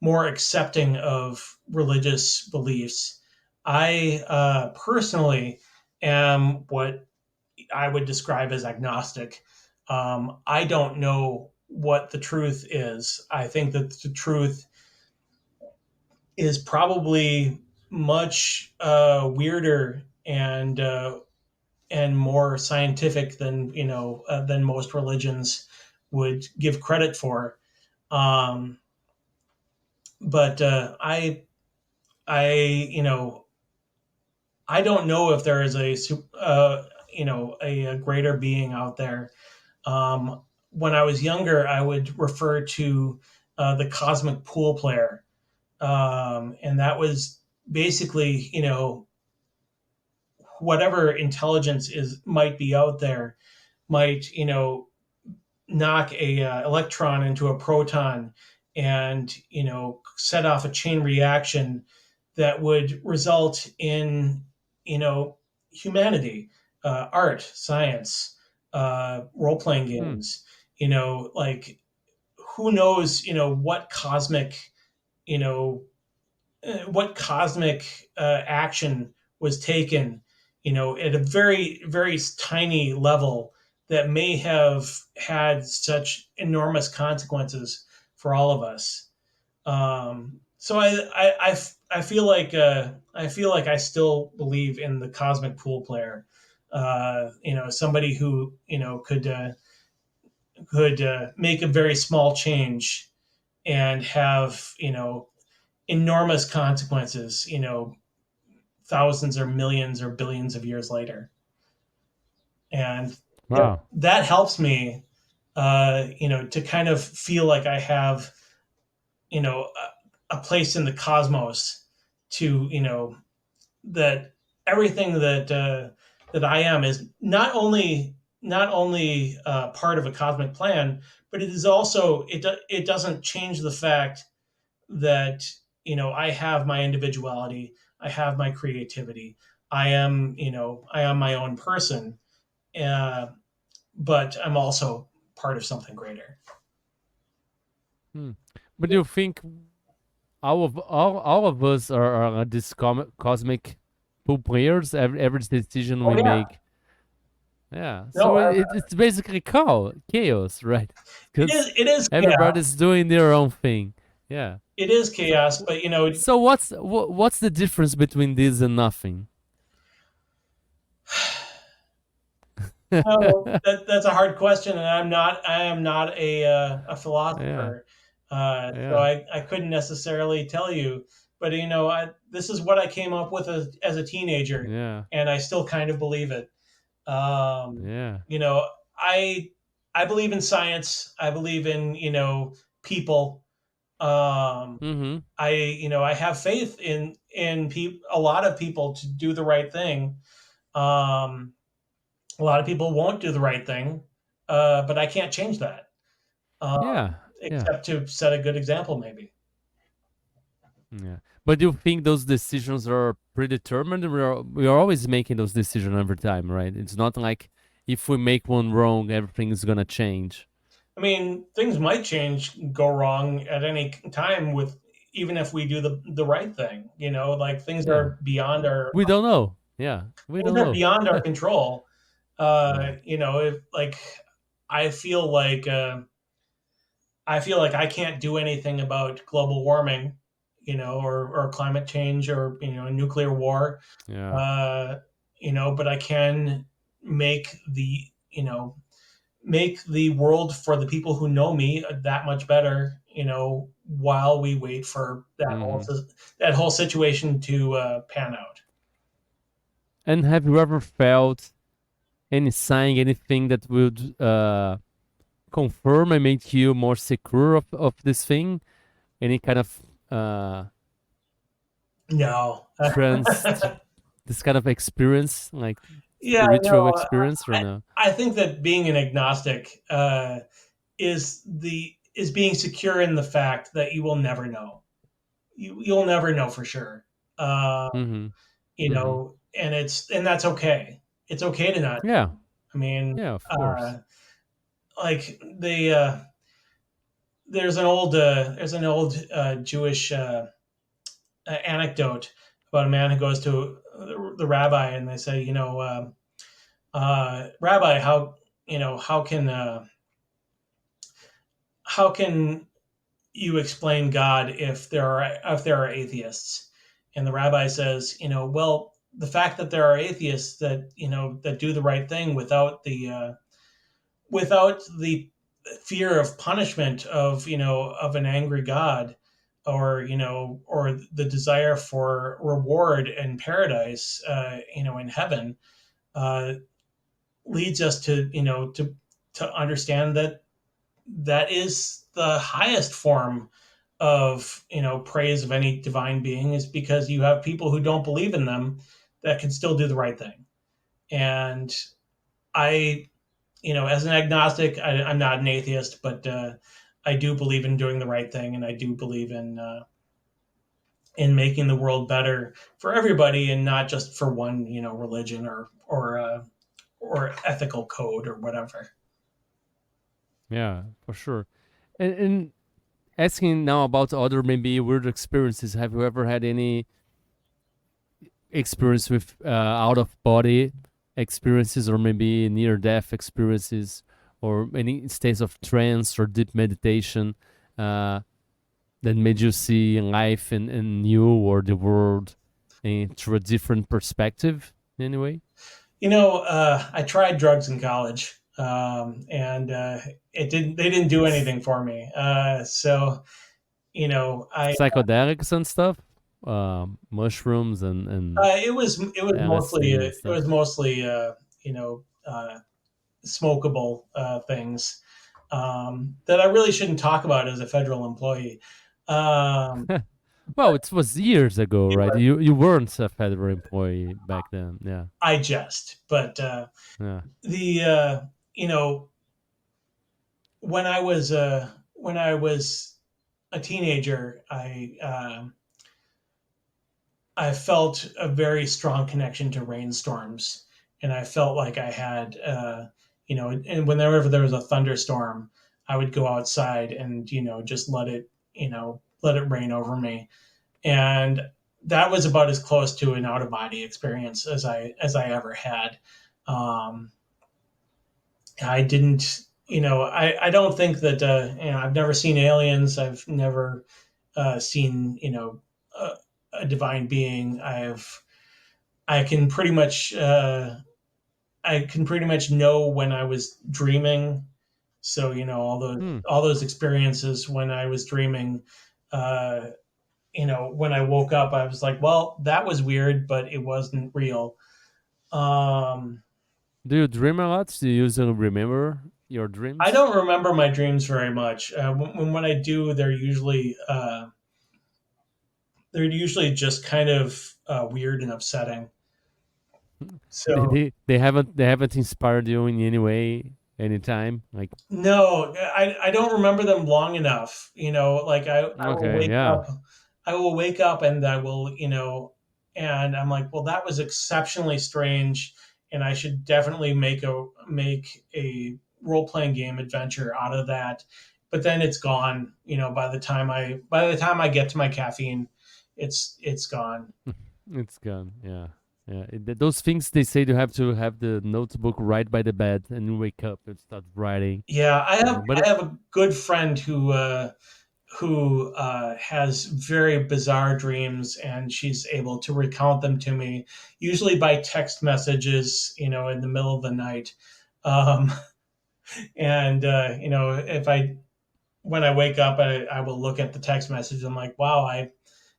[SPEAKER 2] more accepting of religious beliefs. I personally am what I would describe as agnostic. I don't know what the truth is. I think that the truth is probably much weirder and more scientific than most religions would give credit for. Um, but I I don't know if there is a greater being out there. When I was younger, I would refer to the cosmic pool player, and that was basically whatever intelligence is might be out there might knock a electron into a proton and set off a chain reaction that would result in humanity, art, science, role-playing
[SPEAKER 1] Hmm.
[SPEAKER 2] games, like who knows you know what cosmic action was taken at a very very tiny level that may have had such enormous consequences for all of us. So I feel like I still believe in the cosmic pool player. Somebody who could make a very small change and have enormous consequences. Thousands or millions or billions of years later, and
[SPEAKER 1] Wow.
[SPEAKER 2] that helps me, to kind of feel like I have a place in the cosmos to that everything that I am is not only part of a cosmic plan, but it is also it doesn't change the fact that I have my individuality, I have my creativity, I am my own person, uh, but I'm also part of something greater.
[SPEAKER 1] Hmm. But do you think all of us are these cosmic pool players? Every decision
[SPEAKER 2] Oh
[SPEAKER 1] we
[SPEAKER 2] yeah,
[SPEAKER 1] make. Yeah.
[SPEAKER 2] no,
[SPEAKER 1] So it's basically chaos, right?
[SPEAKER 2] it
[SPEAKER 1] Because
[SPEAKER 2] is it is chaos.
[SPEAKER 1] everybody's doing their own thing. Yeah.
[SPEAKER 2] It is
[SPEAKER 1] So
[SPEAKER 2] chaos, but
[SPEAKER 1] so what's the difference between this and nothing?
[SPEAKER 2] no, that's a hard question, and I am not a
[SPEAKER 1] Yeah.
[SPEAKER 2] philosopher, so
[SPEAKER 1] Yeah.
[SPEAKER 2] I couldn't necessarily tell you. But this is what I came up with as a teenager,
[SPEAKER 1] Yeah.
[SPEAKER 2] and I still kind of believe it. Um,
[SPEAKER 1] Yeah.
[SPEAKER 2] you know, I I believe in science. I believe in people. Um,
[SPEAKER 1] Mm-hmm.
[SPEAKER 2] I have faith in a lot of people to do the right thing. Um, a lot of people won't do the right thing, but I can't change that,
[SPEAKER 1] Yeah, yeah,
[SPEAKER 2] except to set a good example, maybe.
[SPEAKER 1] yeah. But do you think those decisions are predetermined? We are always making those decisions every time, right? It's not like if we make one wrong, everything is gonna change.
[SPEAKER 2] I mean, things might change, go wrong at any time with even if we do the right thing. Like
[SPEAKER 1] Yeah, we don't know. Yeah, we
[SPEAKER 2] things
[SPEAKER 1] don't
[SPEAKER 2] are
[SPEAKER 1] know.
[SPEAKER 2] beyond our control.
[SPEAKER 1] Yeah.
[SPEAKER 2] If like I feel like I can't do anything about global warming, or climate change, or nuclear war.
[SPEAKER 1] Yeah.
[SPEAKER 2] Uh, but I can make the you know make the world for the people who know me that much better. While we wait for
[SPEAKER 1] Hmm.
[SPEAKER 2] that whole situation to pan out.
[SPEAKER 1] And have you ever felt any sign, anything that would confirm and make you more secure of this thing? Any kind of
[SPEAKER 2] No.
[SPEAKER 1] trans, this kind of experience, like
[SPEAKER 2] Yeah,
[SPEAKER 1] spiritual
[SPEAKER 2] no.
[SPEAKER 1] experience, or
[SPEAKER 2] I,
[SPEAKER 1] no?
[SPEAKER 2] I think that being an agnostic is being secure in the fact that you will never know. You'll never know for sure. Uh,
[SPEAKER 1] Mm-hmm. Mm-hmm.
[SPEAKER 2] and that's okay. It's okay to not.
[SPEAKER 1] Yeah.
[SPEAKER 2] I mean,
[SPEAKER 1] Yeah, of
[SPEAKER 2] uh,
[SPEAKER 1] course.
[SPEAKER 2] like there's an old Jewish anecdote about a man who goes to the rabbi, and they say, Rabbi, how can you explain God if there are atheists? And the rabbi says, well, the fact that there are atheists that that do the right thing without the fear of punishment of an angry God, or the desire for reward and paradise, in heaven, uh, leads us to understand that that is the highest form of praise of any divine being, is because you have people who don't believe in them that can still do the right thing. And I as an agnostic, I'm not an atheist, but I do believe in doing the right thing, and I do believe in making the world better for everybody, and not just for one religion or ethical code or whatever.
[SPEAKER 1] Yeah, for sure. And asking now about other maybe weird experiences. Have you ever had any experience with out of body experiences, or maybe near death experiences, or any states of trance or deep meditation uh, that made you see life and you or the world through a different perspective anyway?
[SPEAKER 2] I tried drugs in college, and it didn't. They didn't do anything for me. So I
[SPEAKER 1] Psychedelics and stuff, mushrooms and LSD and
[SPEAKER 2] it was
[SPEAKER 1] stuff.
[SPEAKER 2] mostly smokable things that I really shouldn't talk about as a federal employee. Um,
[SPEAKER 1] Well, it was years ago,
[SPEAKER 2] it
[SPEAKER 1] right?
[SPEAKER 2] was,
[SPEAKER 1] You weren't a federal employee back then. Yeah,
[SPEAKER 2] I jest, but
[SPEAKER 1] yeah.
[SPEAKER 2] the you know when I was a teenager, I felt a very strong connection to rainstorms, and I felt like I had, and whenever there was a thunderstorm, I would go outside and just let it rain over me, and that was about as close to an out of body experience as I ever had. Um, I didn't, I don't think that I've never seen aliens. I've never seen a, a divine being. I can pretty much I can pretty much know when I was dreaming. So
[SPEAKER 1] Hmm.
[SPEAKER 2] all those experiences when I was dreaming, uh, when I woke up, I was like, well, that was weird, but it wasn't real. Um,
[SPEAKER 1] Do you dream a lot? Do you usually remember your
[SPEAKER 2] I
[SPEAKER 1] dreams?
[SPEAKER 2] don't remember my dreams very much. When I do, they're usually just kind of weird and upsetting. So
[SPEAKER 1] They haven't inspired you in any way, anytime. Like,
[SPEAKER 2] no, I don't remember them long enough. Like I will
[SPEAKER 1] okay,
[SPEAKER 2] wake
[SPEAKER 1] yeah.
[SPEAKER 2] up, and I will, and I'm like, well, that was exceptionally strange, and I should definitely make a role playing game adventure out of that. But then it's gone. By the time I get to my caffeine, it's gone.
[SPEAKER 1] It's gone. Yeah, yeah. Those things they say you have to have the notebook right by the bed and you wake up and start writing.
[SPEAKER 2] Yeah, I have
[SPEAKER 1] But
[SPEAKER 2] I have a good friend who has very bizarre dreams, and she's able to recount them to me, usually by text messages, in the middle of the night. Um, and if I when I wake up, I will look at the text message. I'm like, wow, I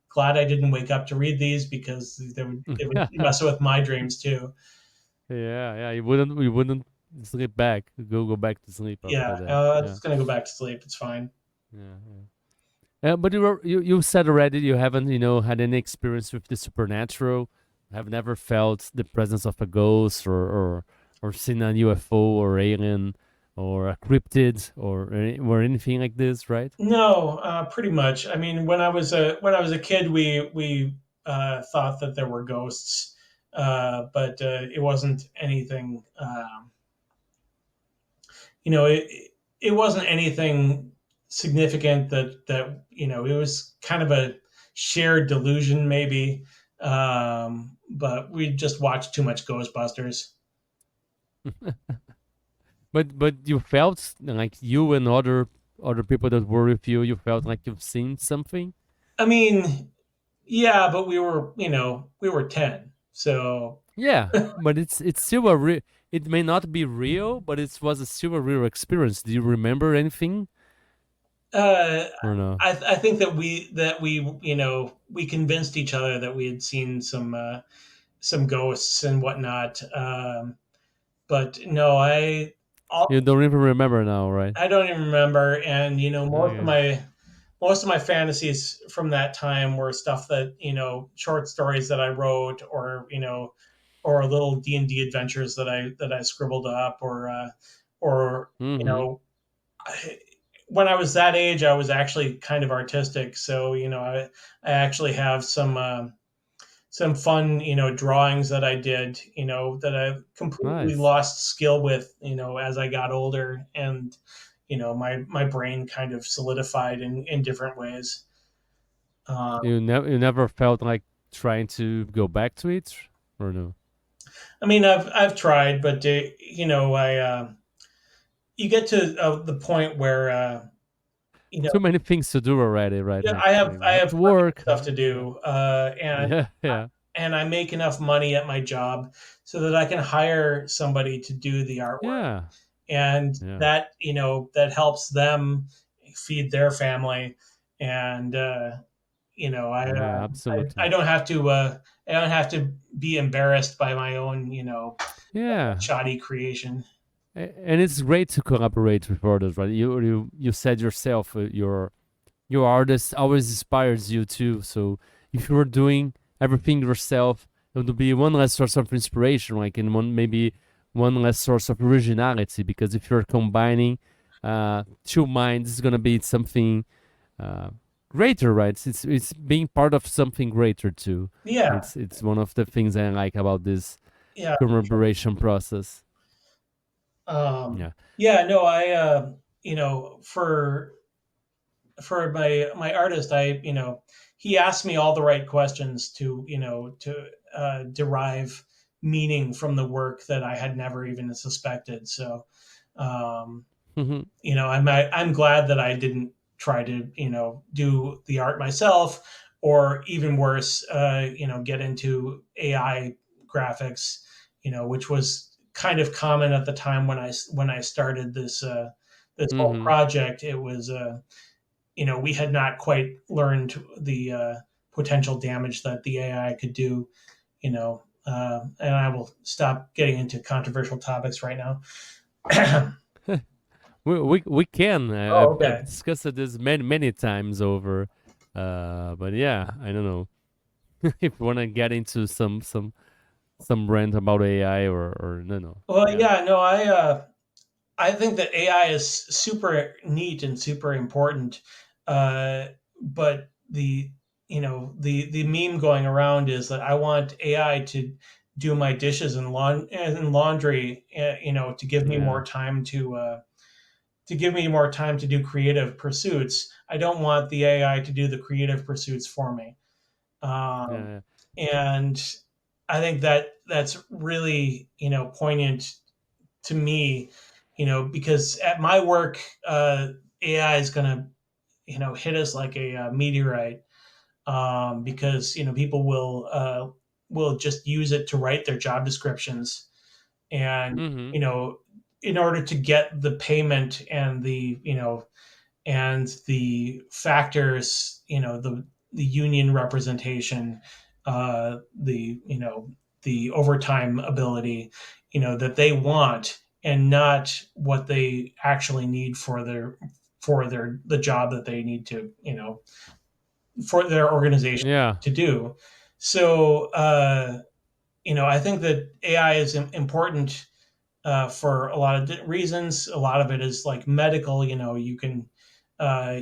[SPEAKER 2] glad I didn't wake up to read these because they would mess with my dreams too.
[SPEAKER 1] yeah, yeah. You wouldn't sleep back. Go back to sleep after
[SPEAKER 2] Yeah,
[SPEAKER 1] that.
[SPEAKER 2] I'm
[SPEAKER 1] Yeah,
[SPEAKER 2] just gonna go back to sleep. It's fine.
[SPEAKER 1] yeah, yeah. But you said already you haven't had any experience with the supernatural. Have never felt the presence of a ghost or seen a UFO or alien or a cryptid or anything like this, right?
[SPEAKER 2] No, pretty much. I mean, when I was a kid, we thought that there were ghosts, but it wasn't anything. It wasn't anything significant that it was kind of a shared delusion, maybe. But we just watched too much Ghostbusters.
[SPEAKER 1] But you felt like you and other people that were with you, you felt like you've seen something.
[SPEAKER 2] I mean, yeah, but we were 10, so.
[SPEAKER 1] Yeah, but it's still a real. It may not be real, but it was a still a real experience. Do you remember anything
[SPEAKER 2] Uh,
[SPEAKER 1] or no?
[SPEAKER 2] I think that we convinced each other that we had seen some ghosts and whatnot. But no,
[SPEAKER 1] You
[SPEAKER 2] all,
[SPEAKER 1] don't even remember now, right?
[SPEAKER 2] I don't even remember. And most of
[SPEAKER 1] Okay.
[SPEAKER 2] my fantasies from that time were stuff that short stories that I wrote, or little D&D adventures that I scribbled up, or
[SPEAKER 1] Mm-hmm.
[SPEAKER 2] I, when I was that age, I was actually kind of artistic. So, I actually have some fun, drawings that I did, that I completely
[SPEAKER 1] Nice.
[SPEAKER 2] lost skill with, as I got older, and my brain kind of solidified in different ways.
[SPEAKER 1] You never felt like trying to go back to it, or no?
[SPEAKER 2] I mean, I've tried, but I you get to the point where
[SPEAKER 1] Too many things to do already, right?
[SPEAKER 2] yeah,
[SPEAKER 1] Like
[SPEAKER 2] I have
[SPEAKER 1] you
[SPEAKER 2] I
[SPEAKER 1] have
[SPEAKER 2] have
[SPEAKER 1] to
[SPEAKER 2] plenty of
[SPEAKER 1] work.
[SPEAKER 2] stuff to
[SPEAKER 1] Yeah,
[SPEAKER 2] do, and
[SPEAKER 1] yeah, yeah,
[SPEAKER 2] and I make enough money at my job so that I can hire somebody to do the artwork,
[SPEAKER 1] yeah,
[SPEAKER 2] and
[SPEAKER 1] yeah,
[SPEAKER 2] that helps them feed their family, and you know I, uh,
[SPEAKER 1] yeah.
[SPEAKER 2] I
[SPEAKER 1] Absolutely.
[SPEAKER 2] don't have to be embarrassed by my own
[SPEAKER 1] Yeah,
[SPEAKER 2] shoddy creation.
[SPEAKER 1] and it's great to collaborate with others, right? You said yourself, your artist always inspires you too. So if you're doing everything yourself, it would be one less source of inspiration, like in maybe one less source of originality. Because if you're combining two minds, it's gonna be something uh, greater, right? It's being part of something greater too.
[SPEAKER 2] Yeah,
[SPEAKER 1] It's one of the things I like about this
[SPEAKER 2] yeah,
[SPEAKER 1] collaboration process.
[SPEAKER 2] um,
[SPEAKER 1] Yeah.
[SPEAKER 2] yeah. No, for my artist, he asked me all the right questions to derive meaning from the work that I had never even suspected. So, um, I'm glad that I didn't try to do the art myself, or even worse, get into AI graphics, which was kind of common at the time when I started this whole
[SPEAKER 1] hmm
[SPEAKER 2] project. It was we had not quite learned the potential damage that the AI could do. And I will stop getting into controversial topics right now.
[SPEAKER 1] we can.
[SPEAKER 2] Oh,
[SPEAKER 1] I've
[SPEAKER 2] okay.
[SPEAKER 1] discussed this many times over. But yeah, I don't know if you want to get into some some rant about AI or no, no.
[SPEAKER 2] Well,
[SPEAKER 1] Yeah.
[SPEAKER 2] yeah, no, I think that AI is super neat and super important. But the meme going around is that I want AI to do my dishes and laundry, to give me
[SPEAKER 1] Yeah.
[SPEAKER 2] more time to give me more time to do creative pursuits. I don't want the AI to do the creative pursuits for me. Um,
[SPEAKER 1] Yeah.
[SPEAKER 2] and I think that that's really, poignant to me, because at my work, AI is going to, hit us like a, meteorite, because, people will just use it to write their job descriptions. And,
[SPEAKER 1] Mm-hmm.
[SPEAKER 2] in order to get the payment and the factors, the union representation, the overtime ability, that they want, and not what they actually need for their the job that they need to, for their organization
[SPEAKER 1] Yeah.
[SPEAKER 2] to do. So, I think that AI is important, for a lot of reasons. A lot of it is like medical. You can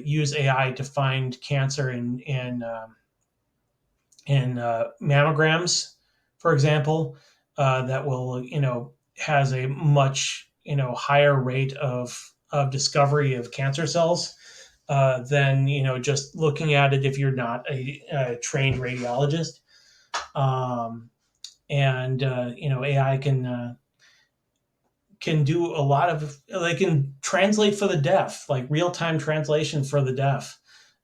[SPEAKER 2] use AI to find cancer in mammograms, for example, that will has a much higher rate of discovery of cancer cells, than just looking at it if you're not a trained radiologist. Um, and AI can do a lot of, they can translate for the deaf, like real-time translation for the deaf.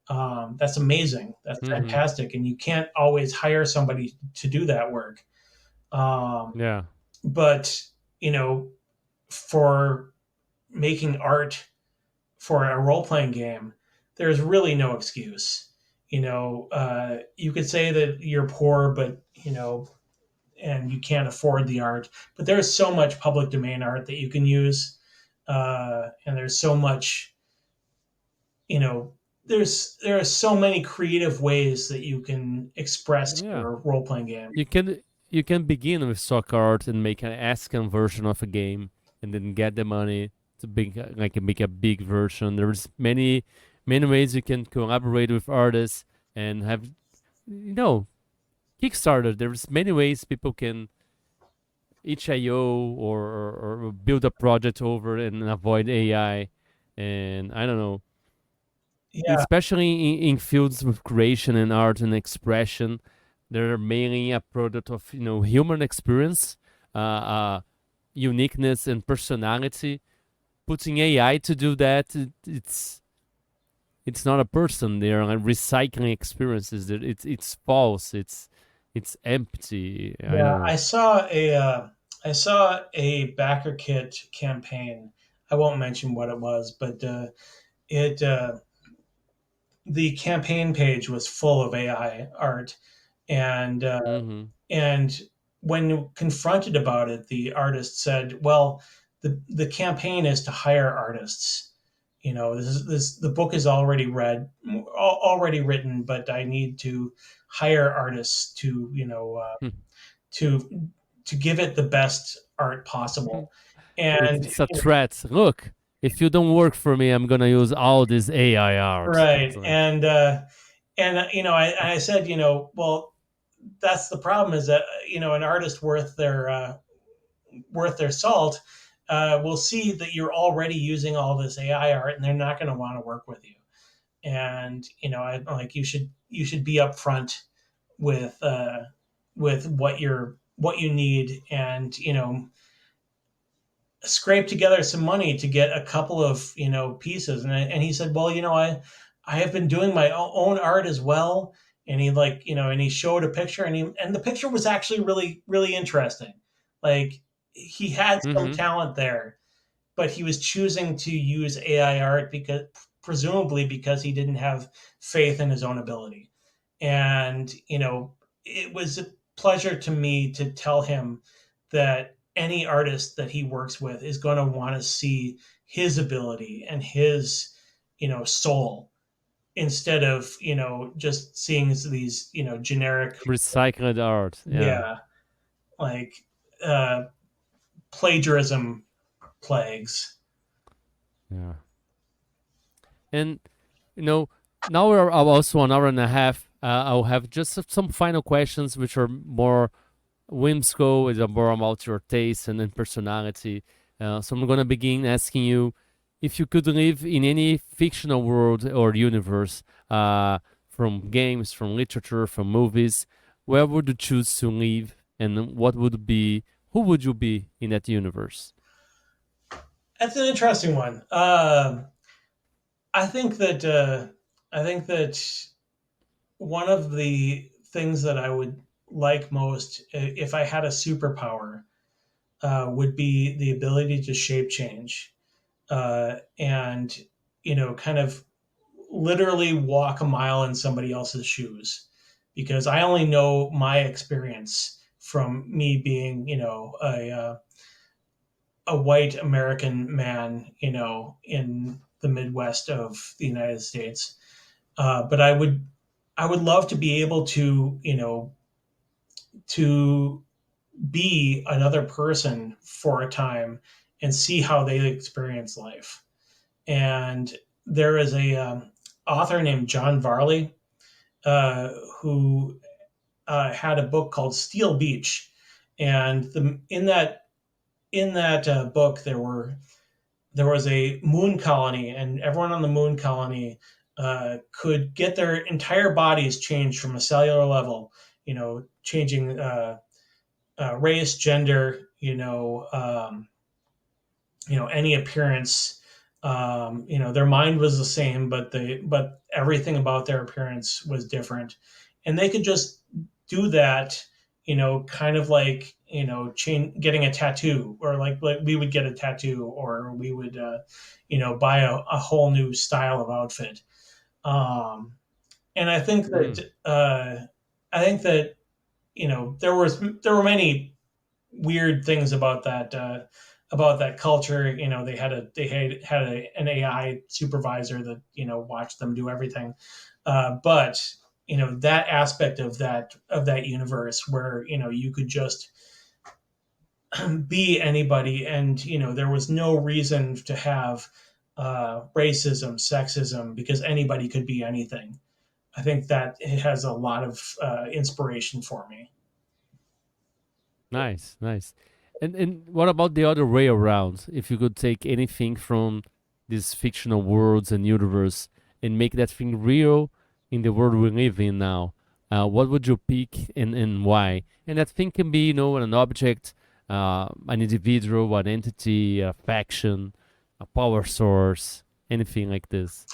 [SPEAKER 2] That's amazing, that's
[SPEAKER 1] Mm-hmm.
[SPEAKER 2] fantastic, and you can't always hire somebody to do that work. um,
[SPEAKER 1] Yeah.
[SPEAKER 2] but you know for making art for a role-playing game, there's really no excuse. You could say that you're poor, but and you can't afford the art. But there's so much public domain art that you can use, and there's so much, you know, there are so many creative ways that you can express
[SPEAKER 1] Yeah.
[SPEAKER 2] your role playing game.
[SPEAKER 1] You can you can begin with stock art and make an Ascan version of a game, and then get the money to make a big version. There's many ways you can collaborate with artists and have you know Kickstarter. There's many ways people can itch.io or build a project over and avoid AI. And I don't know,
[SPEAKER 2] Yeah,
[SPEAKER 1] especially in fields with creation and art and expression, they're mainly a product of human experience, uniqueness and personality. Putting AI to do that, it's not a person. They're like recycling experiences. It's false. It's empty. I
[SPEAKER 2] yeah.
[SPEAKER 1] don't know.
[SPEAKER 2] I saw a backer kit campaign. I won't mention what it was, but it the campaign page was full of AI art, and
[SPEAKER 1] Mm-hmm.
[SPEAKER 2] and when confronted about it, the artist said, "Well, the campaign is to hire artists. The book is already already written, but I need to hire artists to to give it the best art possible." And
[SPEAKER 1] It's a threat. Look, if you don't work for me, I'm gonna use all this AI art. It's
[SPEAKER 2] right,
[SPEAKER 1] like,
[SPEAKER 2] and I said, well, that's the problem, is that an artist worth their salt will see that you're already using all this AI art, and they're not going to want to work with you. And I'm like, you should be upfront with what you need, and scrape together some money to get a couple of pieces. And he said, well, I have been doing my own art as well. And he, like, and he showed a picture, and the picture was actually really, really interesting. Like, he had some
[SPEAKER 1] mm-hmm.
[SPEAKER 2] talent there, but he was choosing to use AI art because, presumably, because he didn't have faith in his own ability. And it was a pleasure to me to tell him that any artist that he works with is going to want to see his ability and his soul, instead of just seeing these generic.
[SPEAKER 1] Recycled art. Yeah.
[SPEAKER 2] Yeah. like uh, plagiarism plagues.
[SPEAKER 1] Yeah. And now we're also 1 hour and a half. I'll have just some final questions, which are more whimsical, is more about your taste and personality. So I'm gonna begin asking you if you could live in any fictional world or universe, from games, from literature, from movies. Where would you choose to live, and what would be? Who would you be in that universe?
[SPEAKER 2] That's an interesting one. I think that I think that one of the things that I would like most if I had a superpower would be the ability to shape change and kind of literally walk a mile in somebody else's shoes because I only know my experience from me being a white American man in the Midwest of the United States. But I would love to be able to to be another person for a time and see how they experience life. And there is a author named John Varley who had a book called Steel Beach, and in that book there was a moon colony, and everyone on the moon colony could get their entire bodies changed from a cellular level, changing race, gender, any appearance. Their mind was the same, but everything about their appearance was different, and they could just do that. Kind of like getting a tattoo, or like we would get a tattoo, or we would buy a whole new style of outfit. And
[SPEAKER 1] Mm.
[SPEAKER 2] I think that there were many weird things about that culture. They had an AI supervisor that watched them do everything. But that aspect of that universe where you could just be anybody, and there was no reason to have racism, sexism, because anybody could be anything. I think that it has a lot of inspiration for me.
[SPEAKER 1] Nice, nice. And what about the other way around? If you could take anything from these fictional worlds and universe and make that thing real in the world we live in now, what would you pick and why? And that thing can be, an object, an individual, an entity, a faction, a power source, anything like this.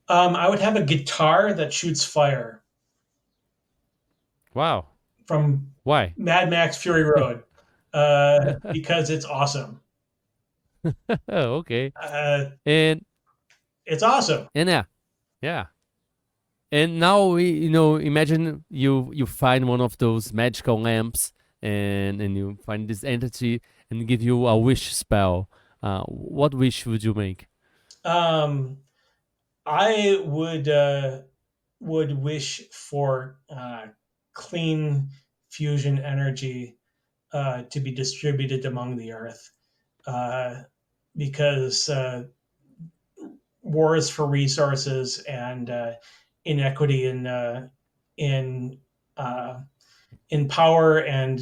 [SPEAKER 2] I would have a guitar that shoots fire
[SPEAKER 1] Wow.
[SPEAKER 2] from
[SPEAKER 1] Why?
[SPEAKER 2] Mad Max Fury Road because it's awesome.
[SPEAKER 1] Oh, okay.
[SPEAKER 2] Uh,
[SPEAKER 1] And
[SPEAKER 2] it's awesome.
[SPEAKER 1] and yeah, yeah. And now imagine you find one of those magical lamps, and you find this entity and give you a wish spell. What wish would you make?
[SPEAKER 2] Um, I would wish for clean fusion energy to be distributed among the earth uh, because wars for resources and inequity in uh, in power and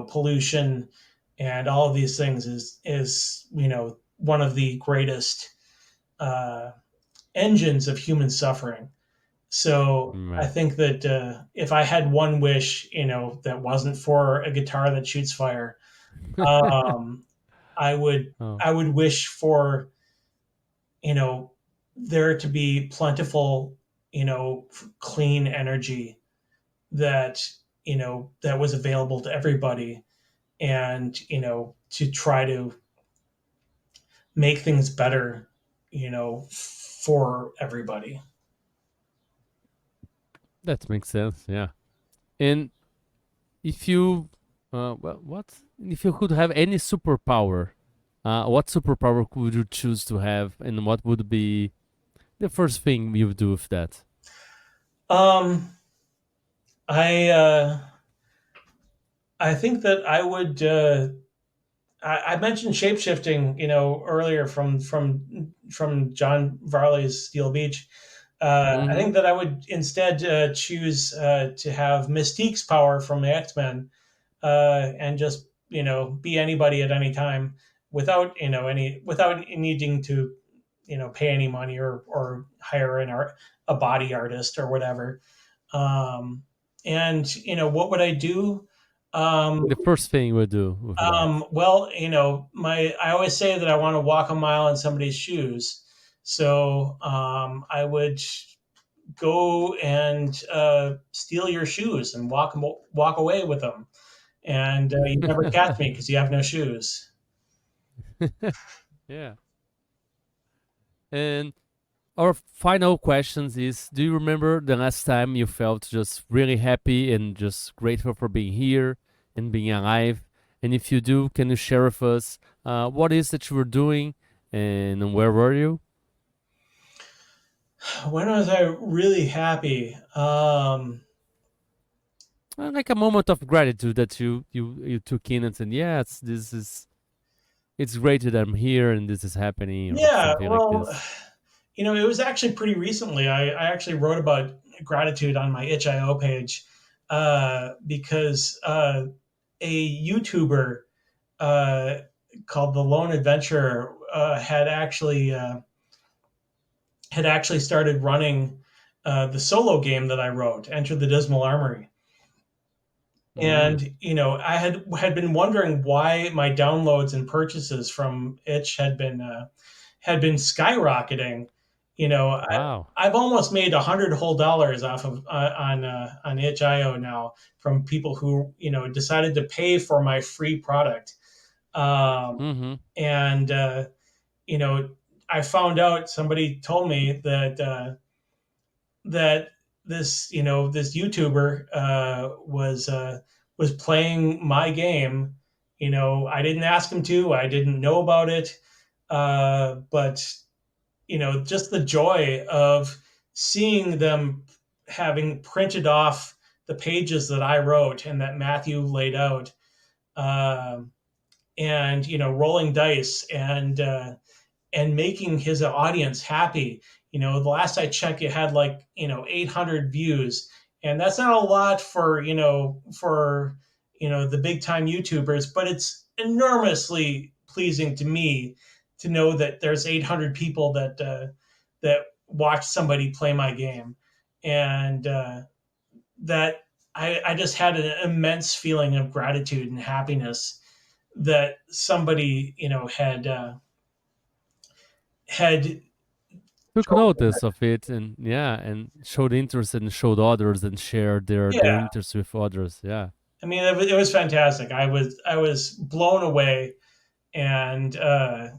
[SPEAKER 2] pollution and all of these things is one of the greatest uh, engines of human suffering. So I
[SPEAKER 1] Right.
[SPEAKER 2] think that if I had one wish, that wasn't for a guitar that shoots fire, um, I would
[SPEAKER 1] Oh,
[SPEAKER 2] I would wish for you know there to be plentiful, clean energy that that was available to everybody, and to try to make things better, for everybody.
[SPEAKER 1] that makes sense. Yeah. And if you, well, what if you could have any superpower? What superpower would you choose to have, and what would be the first thing you would do with that?
[SPEAKER 2] Um, I I think that I would. I mentioned shapeshifting, earlier from John Varley's Steel Beach. I
[SPEAKER 1] Mm-hmm.
[SPEAKER 2] think that I would instead choose to have Mystique's power from the X-Men, and just be anybody at any time without without needing to pay any money or hire a body artist or whatever. Um, and what would I do? Um,
[SPEAKER 1] The first thing we do with that.
[SPEAKER 2] well, I always say that I want to walk a mile in somebody's shoes. So I would go and steal your shoes and walk away with them, and you never catch me because you have no shoes.
[SPEAKER 1] Yeah. And our final questions is: do you remember the last time you felt just really happy and just grateful for being here and being alive? And if you do, can you share with us what is that you were doing and where were you?
[SPEAKER 2] When was I really happy?
[SPEAKER 1] Like a moment of gratitude that you took in and said, "Yes, it's great that I'm here and this is happening," or
[SPEAKER 2] Yeah,
[SPEAKER 1] something like
[SPEAKER 2] well,
[SPEAKER 1] this.
[SPEAKER 2] it was actually pretty recently. I actually wrote about gratitude on my itch.io page, because a YouTuber uh, called The Lone Adventurer had actually started running the solo game that I wrote, Enter the Dismal Armory.
[SPEAKER 1] Mm.
[SPEAKER 2] And I had been wondering why my downloads and purchases from itch had been skyrocketing.
[SPEAKER 1] Wow.
[SPEAKER 2] I've almost made $100 off of on itch.io now from people who decided to pay for my free product.
[SPEAKER 1] Mm-hmm.
[SPEAKER 2] And you know I found out, somebody told me that this YouTuber was playing my game. I didn't ask him to. I didn't know about it, but just the joy of seeing them having printed off the pages that I wrote and that Matthew laid out, uh, and rolling dice and making his audience happy. The last I checked, it had like 800 views, and that's not a lot for the big time YouTubers, but it's enormously pleasing to me to know that there's 800 people that watch somebody play my game, and that I just had an immense feeling of gratitude and happiness that somebody had
[SPEAKER 1] Took
[SPEAKER 2] told me.
[SPEAKER 1] notice of it and yeah, and showed interest and showed others and shared their
[SPEAKER 2] Yeah,
[SPEAKER 1] interest with others. Yeah.
[SPEAKER 2] I mean, it was fantastic. I was blown away, and I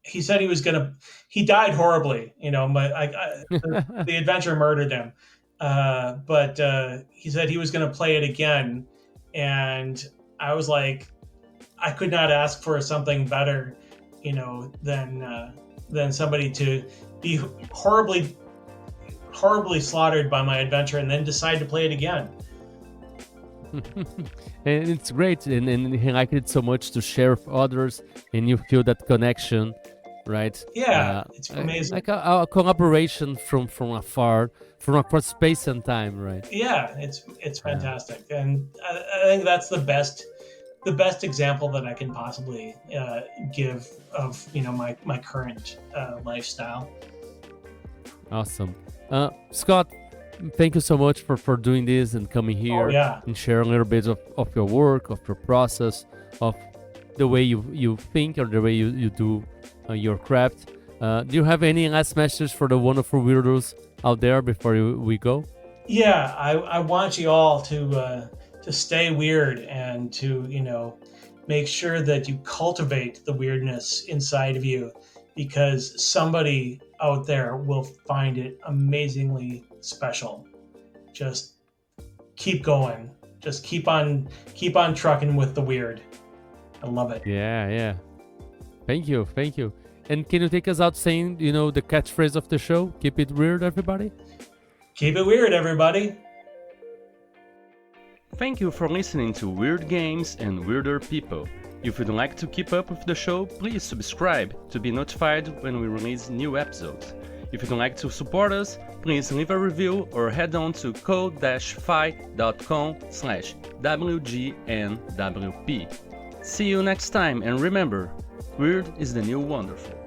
[SPEAKER 2] he said he was gonna. He died horribly. The adventure murdered him, but he said he was gonna play it again, and I was like, I could not ask for something better, than somebody to be horribly slaughtered by my adventure and then decide to play it again.
[SPEAKER 1] And it's great, and he liked it so much to share with others, and you feel that connection, right?
[SPEAKER 2] Yeah, it's amazing.
[SPEAKER 1] Like a collaboration from afar, from across space and time, right?
[SPEAKER 2] Yeah, it's
[SPEAKER 1] Yeah.
[SPEAKER 2] fantastic, and I think that's the best example that I can possibly give of my current lifestyle.
[SPEAKER 1] Awesome. Scott, thank you so much for doing this and coming
[SPEAKER 2] Oh
[SPEAKER 1] here
[SPEAKER 2] yeah,
[SPEAKER 1] and share a little bit of your work, of your process, of the way you think or the way you do your craft. Do you have any last message for the wonderful weirdos out there before we go?
[SPEAKER 2] yeah. I want you all to stay weird and to make sure that you cultivate the weirdness inside of you, because somebody out there will find it amazingly special. Just keep going. Just keep on trucking with the weird. I love it.
[SPEAKER 1] Yeah, yeah. Thank you. And can you take us out saying, the catchphrase of the show? Keep it weird, everybody.
[SPEAKER 2] Keep it weird, everybody.
[SPEAKER 1] Thank you for listening to Weird Games and Weirder People. If you'd like to keep up with the show, please subscribe to be notified when we release new episodes. If you'd like to support us, please leave a review or head on to code-fi.com/WGNWP. See you next time, and remember, weird is the new wonderful.